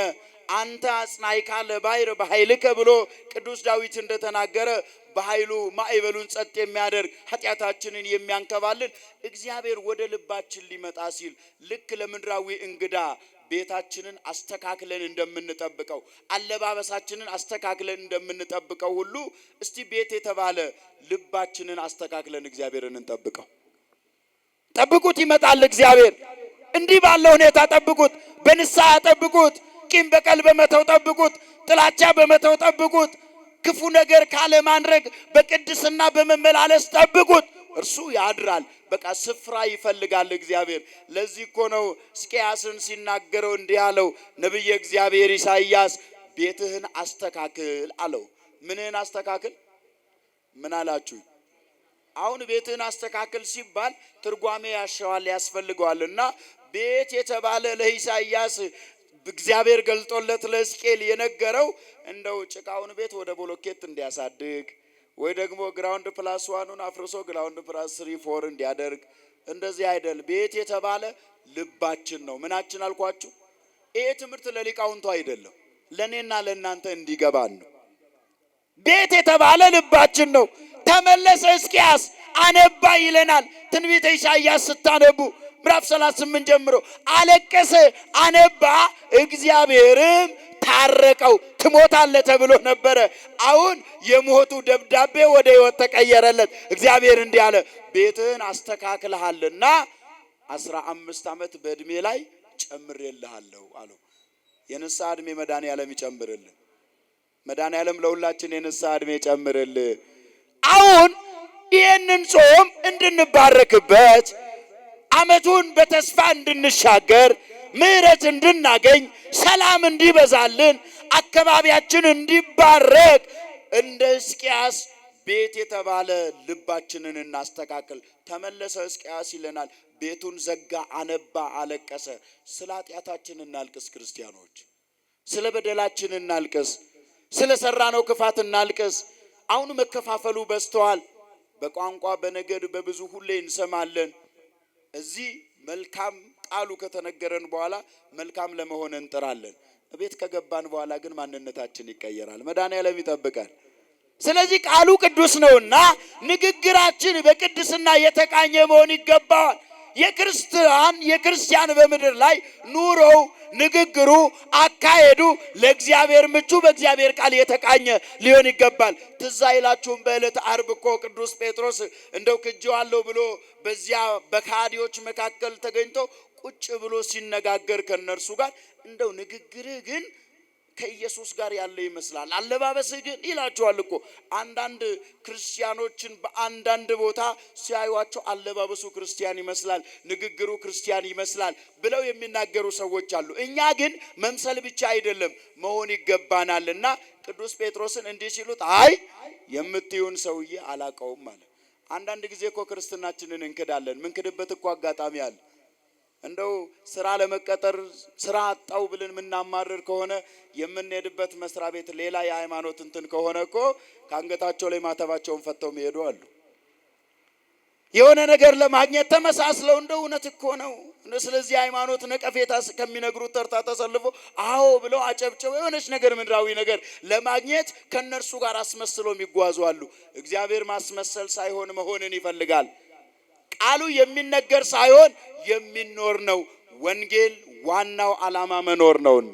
A: አንተ አጽናይካ ለባሕር በኃይልከ ብሎ ቅዱስ ዳዊት እንደተናገረ በኃይሉ ማዕበሉን ጸጥ የሚያደርግ ኃጢአታችንን የሚያንከባልን እግዚአብሔር ወደ ልባችን ሊመጣ ሲል ልክ ለምድራዊ እንግዳ ቤታችንን አስተካክለን እንደምንጠብቀው አለባበሳችንን አስተካክለን እንደምንጠብቀው ሁሉ እስቲ ቤት የተባለ ልባችንን አስተካክለን እግዚአብሔርን እንጠብቀው። ጠብቁት፣ ይመጣል እግዚአብሔር። እንዲህ ባለው ሁኔታ ጠብቁት። በንስሐ ጠብቁት። ቂም በቀል በመተው ጠብቁት። ጥላቻ በመተው ጠብቁት። ክፉ ነገር ካለ ማድረግ በቅድስና በመመላለስ ጠብቁት። እርሱ ያድራል። በቃ ስፍራ ይፈልጋል እግዚአብሔር። ለዚህ እኮ ነው ሕዝቅያስን ሲናገረው እንዲህ አለው ነብየ እግዚአብሔር ኢሳይያስ ቤትህን አስተካክል አለው። ምንህን አስተካክል? ምን አላችሁ? አሁን ቤትህን አስተካክል ሲባል ትርጓሜ ያሻዋል ያስፈልገዋልና ቤት የተባለ ለኢሳይያስ እግዚአብሔር ገልጦለት ለሕዝቅኤል የነገረው እንደው ጭቃውን ቤት ወደ ቦሎኬት እንዲያሳድግ ወይ ደግሞ ግራውንድ ፕላስ ዋኑን አፍርሶ ግራውንድ ፕላስ 3 4 እንዲያደርግ እንደዚህ አይደል። ቤት የተባለ ልባችን ነው። ምናችን አልኳችሁ? ይሄ ትምህርት ለሊቃውንቱ አይደለም፣ ለኔና ለእናንተ እንዲገባን ነው። ቤት የተባለ ልባችን ነው። ተመለሰ ሕዝቅያስ አነባ ይለናል ትንቢተ ኢሳይያስ ስታነቡ ምዕራፍ 38 ጀምሮ አለቀሰ፣ አነባ፣ እግዚአብሔርም ታረቀው። ትሞታለህ ተብሎ ነበረ። አሁን የሞቱ ደብዳቤ ወደ ሕይወት ተቀየረለት። እግዚአብሔር እንዲህ አለ፣ ቤትህን አስተካክለሃልና 15 ዓመት በእድሜ ላይ ጨምሬልሃለሁ አለው። የንስሐ ዕድሜ መድኃኔዓለም ይጨምርልን። መድኃኔዓለም ለሁላችን የንስሐ ዕድሜ ይጨምርልን። አሁን ይህንን ጾም እንድንባረክበት ዓመቱን በተስፋ እንድንሻገር ምሕረት እንድናገኝ ሰላም እንዲበዛልን አካባቢያችን እንዲባረክ እንደ ሕዝቅያስ ቤት የተባለ ልባችንን እናስተካክል። ተመለሰ ሕዝቅያስ ይለናል። ቤቱን ዘጋ፣ አነባ፣ አለቀሰ። ስለ ኃጢአታችን እናልቅስ ክርስቲያኖች፣ ስለ በደላችን እናልቅስ፣ ስለ ሰራነው ክፋት እናልቅስ። አሁን መከፋፈሉ በዝተዋል። በቋንቋ በነገድ በብዙ ሁሌ እንሰማለን። እዚህ መልካም ቃሉ ከተነገረን በኋላ መልካም ለመሆን እንጥራለን። ቤት ከገባን በኋላ ግን ማንነታችን ይቀየራል። መድኃኔዓለም ይጠብቃል። ስለዚህ ቃሉ ቅዱስ ነውና ንግግራችን በቅድስና የተቃኘ መሆን ይገባዋል። የክርስቲያን በምድር ላይ ኑሮው፣ ንግግሩ፣ አካሄዱ ለእግዚአብሔር ምቹ በእግዚአብሔር ቃል የተቃኘ ሊሆን ይገባል። ትዝ አይላችሁም? በዕለተ ዓርብ እኮ ቅዱስ ጴጥሮስ እንደው ክጄዋለሁ ብሎ በዚያ በካዲዎች መካከል ተገኝቶ ቁጭ ብሎ ሲነጋገር ከነርሱ ጋር እንደው ንግግርህ ግን ከኢየሱስ ጋር ያለ ይመስላል፣ አለባበስህ ግን ይላቸዋል እኮ። አንዳንድ ክርስቲያኖችን በአንዳንድ ቦታ ሲያዩዋቸው አለባበሱ ክርስቲያን ይመስላል፣ ንግግሩ ክርስቲያን ይመስላል ብለው የሚናገሩ ሰዎች አሉ። እኛ ግን መምሰል ብቻ አይደለም መሆን ይገባናልና ቅዱስ ጴጥሮስን እንዲህ ሲሉት አይ የምትዩን ሰውዬ አላቀውም አለ። አንዳንድ ጊዜ እኮ ክርስትናችንን እንክዳለን። ምንክድበት እኮ አጋጣሚ አለ። እንደው ስራ ለመቀጠር ስራ አጣው ብለን ምናማርር ከሆነ የምንሄድበት መስሪያ ቤት ሌላ የሃይማኖት እንትን ከሆነ እኮ ከአንገታቸው ላይ ማተባቸውን ፈተው የሚሄዱ አሉ። የሆነ ነገር ለማግኘት ተመሳስለው እንደው እውነት እኮ ነው ስለዚህ ሃይማኖት ነቀፌታ ከሚነግሩት ተርታ ተሰልፎ አዎ ብለው አጨብጨው የሆነች ነገር ምድራዊ ነገር ለማግኘት ከነርሱ ጋር አስመስለው የሚጓዙ አሉ። እግዚአብሔር ማስመሰል ሳይሆን መሆንን ይፈልጋል። ቃሉ የሚነገር ሳይሆን የሚኖር ነው። ወንጌል ዋናው ዓላማ መኖር ነውና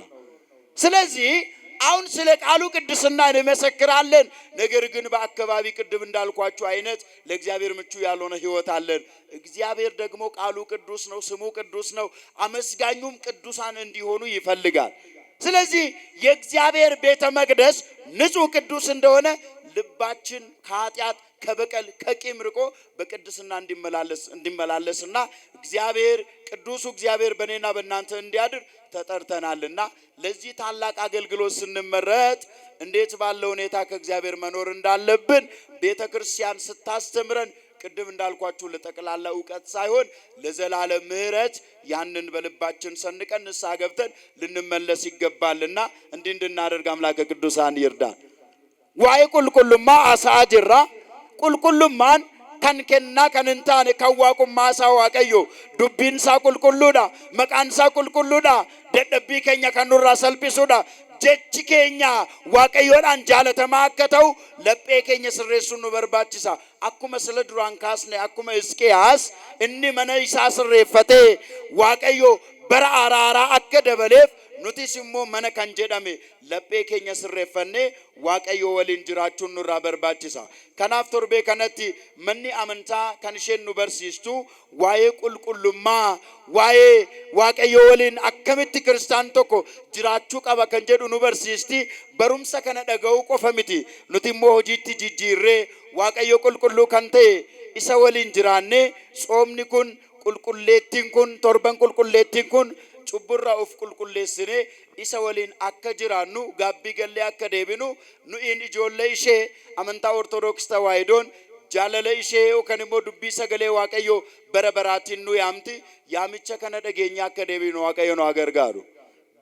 A: ስለዚህ አሁን ስለ ቃሉ ቅድስና እንመሰክራለን። ነገር ግን በአካባቢ ቅድም እንዳልኳችሁ አይነት ለእግዚአብሔር ምቹ ያልሆነ ሕይወት አለን። እግዚአብሔር ደግሞ ቃሉ ቅዱስ ነው፣ ስሙ ቅዱስ ነው፣ አመስጋኙም ቅዱሳን እንዲሆኑ ይፈልጋል። ስለዚህ የእግዚአብሔር ቤተ መቅደስ ንጹህ ቅዱስ እንደሆነ ልባችን ከኃጢአት ከበቀል ከቂም ርቆ በቅድስና እንዲመላለስና እግዚአብሔር ቅዱሱ እግዚአብሔር በእኔና በእናንተ እንዲያድር ተጠርተናልና ለዚህ ታላቅ አገልግሎት ስንመረጥ እንዴት ባለ ሁኔታ ከእግዚአብሔር መኖር እንዳለብን ቤተክርስቲያን ስታስተምረን ቅድም እንዳልኳችሁ ለጠቅላላ ዕውቀት ሳይሆን ለዘላለም ምሕረት ያንን በልባችን ሰንቀን ንስሐ ገብተን ልንመለስ ይገባልና እንዲህ እንድናደርግ አምላከ ቅዱሳን ይርዳን። ዋይ ቁልቁልማ አሳጅራ ቁልቁልማን ከንከና ከንንታን ከዋቁማ ሳዋቀዮ ዱቢንሳ ቁልቁሉዳ መቃንሳ ቁልቁሉዳ ደደቢ ከኛ ከኑራ ሰልፒሱዳ ጀቺ ከኛ ዋቀዮዳን ጃለተማ አከተው ለጴ ከኛ ስሬሱኑ በርባቺሳ አኩመ ስለ ዱራን ካስነ አኩመ ሕዝቅያስ እኒ መነ ኢሳ ስሬፈቴ ዋቀዮ በራራራ አከደበሌፍ nutis immoo mana kan jedhame laphee keenya sirreeffannee waaqayyo waliin jiraachuun nurraa barbaachisa. Kanaaf torbee kanatti manni amantaa kan isheen nu barsiistu waa'ee qulqullummaa, waa'ee waaqayyo waliin akkamitti kristaan tokko jiraachuu qaba kan jedhu nu barsiisti. Barumsa kana dhaga'uu qofa miti, nuti immoo hojiitti jijjiirree waaqayyo qulqulluu kan ta'e isa waliin jiraanne tsoomni kun qulqulleettiin kun torban qulqulleettiin kun cubburraa of qulqulleessine isa waliin akka jiraannu gaabbii gallee akka deebinu nuyin ijoollee ishee amantaa ortodoksii tawaahidoon jaalala ishee yookaan immoo dubbii sagalee waaqayyo bara baraatiin nu yaamti. Yaamicha kana dhageenya akka deebinu waaqayyo nu gargaaru።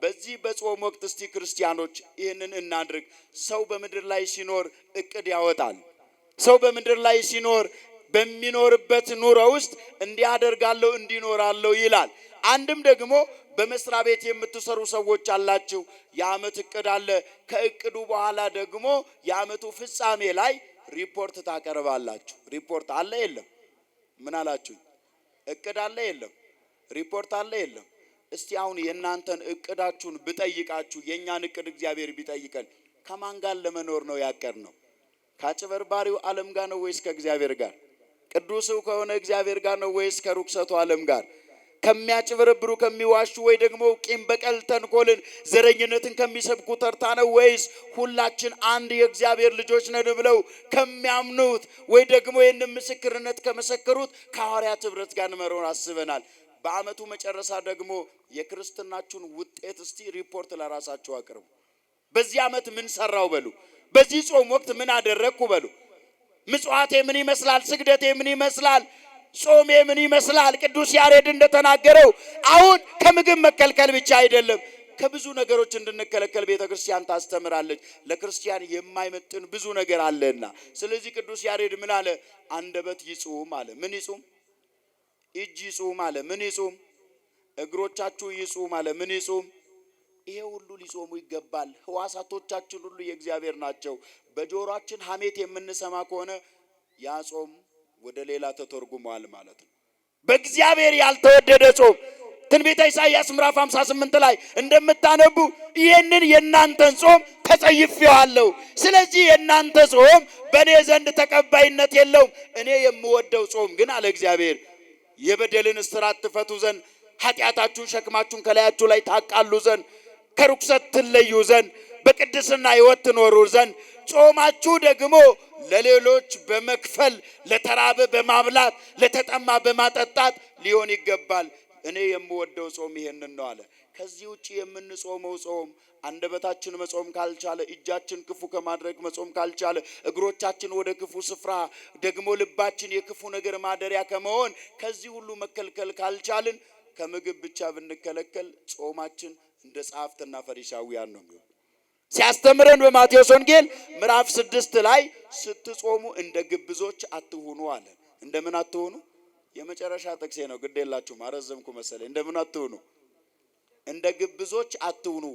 A: በዚህ በጾም ወቅት እስቲ ክርስቲያኖች ይህንን እናድርግ። ሰው በምድር ላይ ሲኖር እቅድ ያወጣል። ሰው በምድር ላይ ሲኖር በሚኖርበት ኑሮ ውስጥ እንዲያደርጋለው እንዲኖራለው ይላል። አንድም ደግሞ በመስሪያ ቤት የምትሰሩ ሰዎች አላችሁ፣ የዓመት እቅድ አለ። ከእቅዱ በኋላ ደግሞ የዓመቱ ፍጻሜ ላይ ሪፖርት ታቀርባላችሁ። ሪፖርት አለ የለም? ምን አላችሁ? እቅድ አለ የለም? ሪፖርት አለ የለም? እስቲ አሁን የእናንተን እቅዳችሁን ብጠይቃችሁ የኛን እቅድ እግዚአብሔር ቢጠይቀን ከማን ጋር ለመኖር ነው ያቀርነው? ከአጭበርባሪው ዓለም ጋር ነው ወይስ ከእግዚአብሔር ጋር? ቅዱሱ ከሆነ እግዚአብሔር ጋር ነው ወይስ ከርኩሰቱ ዓለም ጋር? ከሚያጭበረብሩ ከሚዋሹ ወይ ደግሞ ቂም በቀል ተንኮልን ዘረኝነትን ከሚሰብኩ ተርታ ነው ወይስ ሁላችን አንድ የእግዚአብሔር ልጆች ነን ብለው ከሚያምኑት ወይ ደግሞ ይህንን ምስክርነት ከመሰከሩት ከሐዋርያት ኅብረት ጋር መኖር አስበናል? በዓመቱ መጨረሻ ደግሞ የክርስትናችሁን ውጤት እስቲ ሪፖርት ለራሳችሁ አቅርቡ። በዚህ ዓመት ምን ሰራው በሉ። በዚህ ጾም ወቅት ምን አደረኩ በሉ። ምጽዋቴ ምን ይመስላል? ስግደቴ ምን ይመስላል? ጾሜ ምን ይመስላል? ቅዱስ ያሬድ እንደተናገረው አሁን ከምግብ መከልከል ብቻ አይደለም፣ ከብዙ ነገሮች እንድንከለከል ቤተክርስቲያን ታስተምራለች። ለክርስቲያን የማይመጥን ብዙ ነገር አለና ስለዚህ ቅዱስ ያሬድ ምን አለ? አንደበት ይጹም አለ። ምን ይጹም? እጅ ይጹም አለ። ምን ይጹም? እግሮቻችሁ ይጹም አለ። ምን ይጹም? ይሄ ሁሉ ሊጾሙ ይገባል። ህዋሳቶቻችን ሁሉ የእግዚአብሔር ናቸው። በጆሮአችን ሐሜት የምንሰማ ከሆነ ያ ጾም ወደ ሌላ ተተርጉሟል ማለት ነው። በእግዚአብሔር ያልተወደደ ጾም ትንቢተ ኢሳይያስ ምዕራፍ 58 ላይ እንደምታነቡ ይሄንን የናንተን ጾም ተጸይፌዋለሁ። ስለዚህ የናንተ ጾም በኔ ዘንድ ተቀባይነት የለውም። እኔ የምወደው ጾም ግን አለ እግዚአብሔር የበደልን እስራት ትፈቱ ዘንድ ኃጢአታችሁን ሸክማችሁን ከላያችሁ ላይ ታቃሉ ዘንድ ከርኩሰት ትለዩ ዘንድ በቅድስና ሕይወት ትኖሩ ዘንድ ጾማችሁ ደግሞ ለሌሎች በመክፈል ለተራበ በማብላት ለተጠማ በማጠጣት ሊሆን ይገባል። እኔ የምወደው ጾም ይሄንን ነው አለ። ከዚህ ውጪ የምንጾመው ጾም አንደበታችን መጾም ካልቻለ፣ እጃችን ክፉ ከማድረግ መጾም ካልቻለ፣ እግሮቻችን ወደ ክፉ ስፍራ ደግሞ ልባችን የክፉ ነገር ማደሪያ ከመሆን ከዚህ ሁሉ መከልከል ካልቻልን ከምግብ ብቻ ብንከለከል ጾማችን እንደ ጸሐፍትና ፈሪሳውያን ነው የሚሆነው። ሲያስተምረን በማቴዎስ ወንጌል ምዕራፍ 6 ላይ ስትጾሙ እንደ ግብዞች አትሁኑ አለ። እንደምን አትሁኑ? የመጨረሻ ጥቅሴ ነው፣ ግድ የላችሁም አረዘምኩ መሰለኝ። እንደምን አትሁኑ? እንደ ግብዞች አትሁኑ።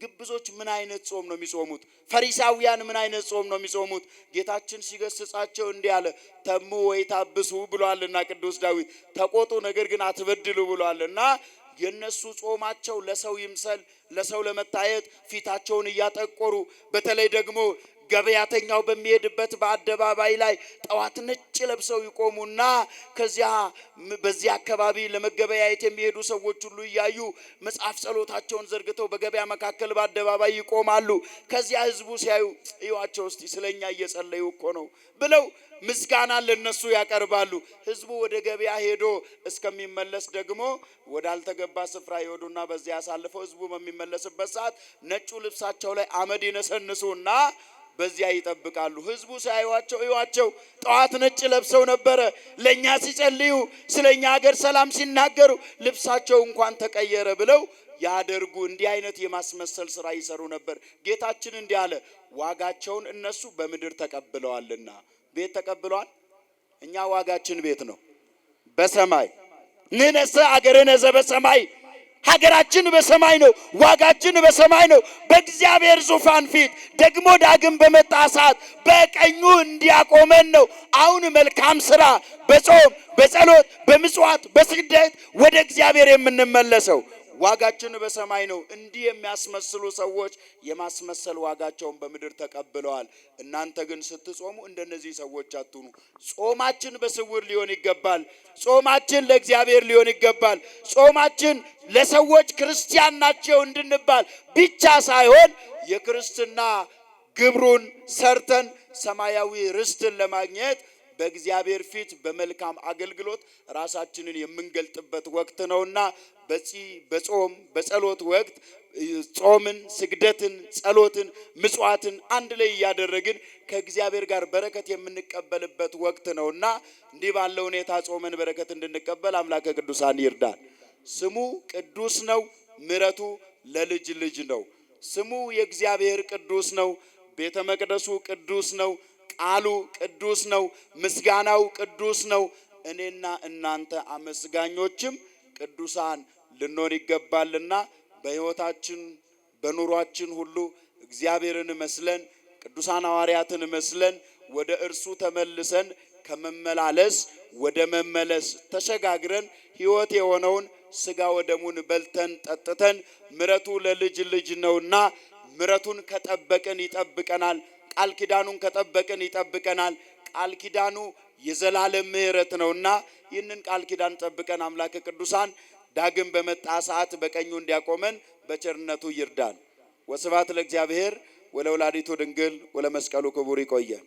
A: ግብዞች ምን አይነት ጾም ነው የሚጾሙት? ፈሪሳውያን ምን አይነት ጾም ነው የሚጾሙት? ጌታችን ሲገስጻቸው እንዲህ አለ፣ ተሙ ወይ ታብሱ ብሏልና ቅዱስ ዳዊት፣ ተቆጡ ነገር ግን አትበድሉ ብሏልና የነሱ ጾማቸው ለሰው ይምሰል፣ ለሰው ለመታየት ፊታቸውን እያጠቆሩ በተለይ ደግሞ ገበያተኛው በሚሄድበት በአደባባይ ላይ ጠዋት ነጭ ለብሰው ይቆሙና ከዚያ በዚያ አካባቢ ለመገበያየት የሚሄዱ ሰዎች ሁሉ እያዩ መጽሐፍ ጸሎታቸውን ዘርግተው በገበያ መካከል በአደባባይ ይቆማሉ። ከዚያ ህዝቡ ሲያዩ እዩዋቸው እስቲ ስለኛ እየጸለዩ እኮ ነው ብለው ምስጋና ለነሱ ያቀርባሉ። ህዝቡ ወደ ገበያ ሄዶ እስከሚመለስ ደግሞ ወዳልተገባ ስፍራ ይወዱና በዚያ ያሳልፈው ህዝቡ በሚመለስበት ሰዓት ነጩ ልብሳቸው ላይ አመድ ይነሰንሱና በዚያ ይጠብቃሉ። ህዝቡ ሳይዋቸው ይዋቸው ጠዋት ነጭ ለብሰው ነበረ ለኛ ሲጸልዩ ስለኛ ሀገር ሰላም ሲናገሩ ልብሳቸው እንኳን ተቀየረ ብለው ያደርጉ። እንዲህ አይነት የማስመሰል ስራ ይሰሩ ነበር። ጌታችን እንዲህ አለ፣ ዋጋቸውን እነሱ በምድር ተቀብለዋልና። ቤት ተቀብለዋል። እኛ ዋጋችን ቤት ነው በሰማይ። ንነሰ አገርነ ዘበሰማይ፣ ሀገራችን በሰማይ ነው፣ ዋጋችን በሰማይ ነው። በእግዚአብሔር ዙፋን ፊት ደግሞ ዳግም በመጣ ሰዓት በቀኙ እንዲያቆመን ነው። አሁን መልካም ስራ በጾም በጸሎት በምጽዋት በስግደት ወደ እግዚአብሔር የምንመለሰው ዋጋችን በሰማይ ነው። እንዲህ የሚያስመስሉ ሰዎች የማስመሰል ዋጋቸውን በምድር ተቀብለዋል። እናንተ ግን ስትጾሙ እንደነዚህ ሰዎች አትሁኑ። ጾማችን በስውር ሊሆን ይገባል። ጾማችን ለእግዚአብሔር ሊሆን ይገባል። ጾማችን ለሰዎች ክርስቲያን ናቸው እንድንባል ብቻ ሳይሆን የክርስትና ግብሩን ሰርተን ሰማያዊ ርስትን ለማግኘት በእግዚአብሔር ፊት በመልካም አገልግሎት ራሳችንን የምንገልጥበት ወቅት ነውና በጾም በጸሎት ወቅት ጾምን፣ ስግደትን፣ ጸሎትን፣ ምጽዋትን አንድ ላይ እያደረግን ከእግዚአብሔር ጋር በረከት የምንቀበልበት ወቅት ነውና እንዲህ ባለው ሁኔታ ጾመን በረከት እንድንቀበል አምላከ ቅዱሳን ይርዳል። ስሙ ቅዱስ ነው፣ ምሕረቱ ለልጅ ልጅ ነው። ስሙ የእግዚአብሔር ቅዱስ ነው። ቤተ መቅደሱ ቅዱስ ነው። ቃሉ ቅዱስ ነው። ምስጋናው ቅዱስ ነው። እኔና እናንተ አመስጋኞችም ቅዱሳን ልንሆን ይገባልና በሕይወታችን በኑሯችን ሁሉ እግዚአብሔርን መስለን ቅዱሳን ሐዋርያትን መስለን ወደ እርሱ ተመልሰን ከመመላለስ ወደ መመለስ ተሸጋግረን ሕይወት የሆነውን ሥጋ ወደሙን በልተን ጠጥተን ምሕረቱ ለልጅ ልጅ ነውና ምሕረቱን ከጠበቅን ይጠብቀናል። ቃል ኪዳኑን ከጠበቅን ይጠብቀናል። ቃል ኪዳኑ የዘላለም ምሕረት ነውና ይህንን ቃል ኪዳን ጠብቀን አምላከ ቅዱሳን ዳግም በመጣ ሰዓት በቀኙ እንዲያቆመን በቸርነቱ ይርዳን። ወስብሐት ለእግዚአብሔር ወለወላዲቱ ድንግል ወለመስቀሉ ክቡር። ይቆየን።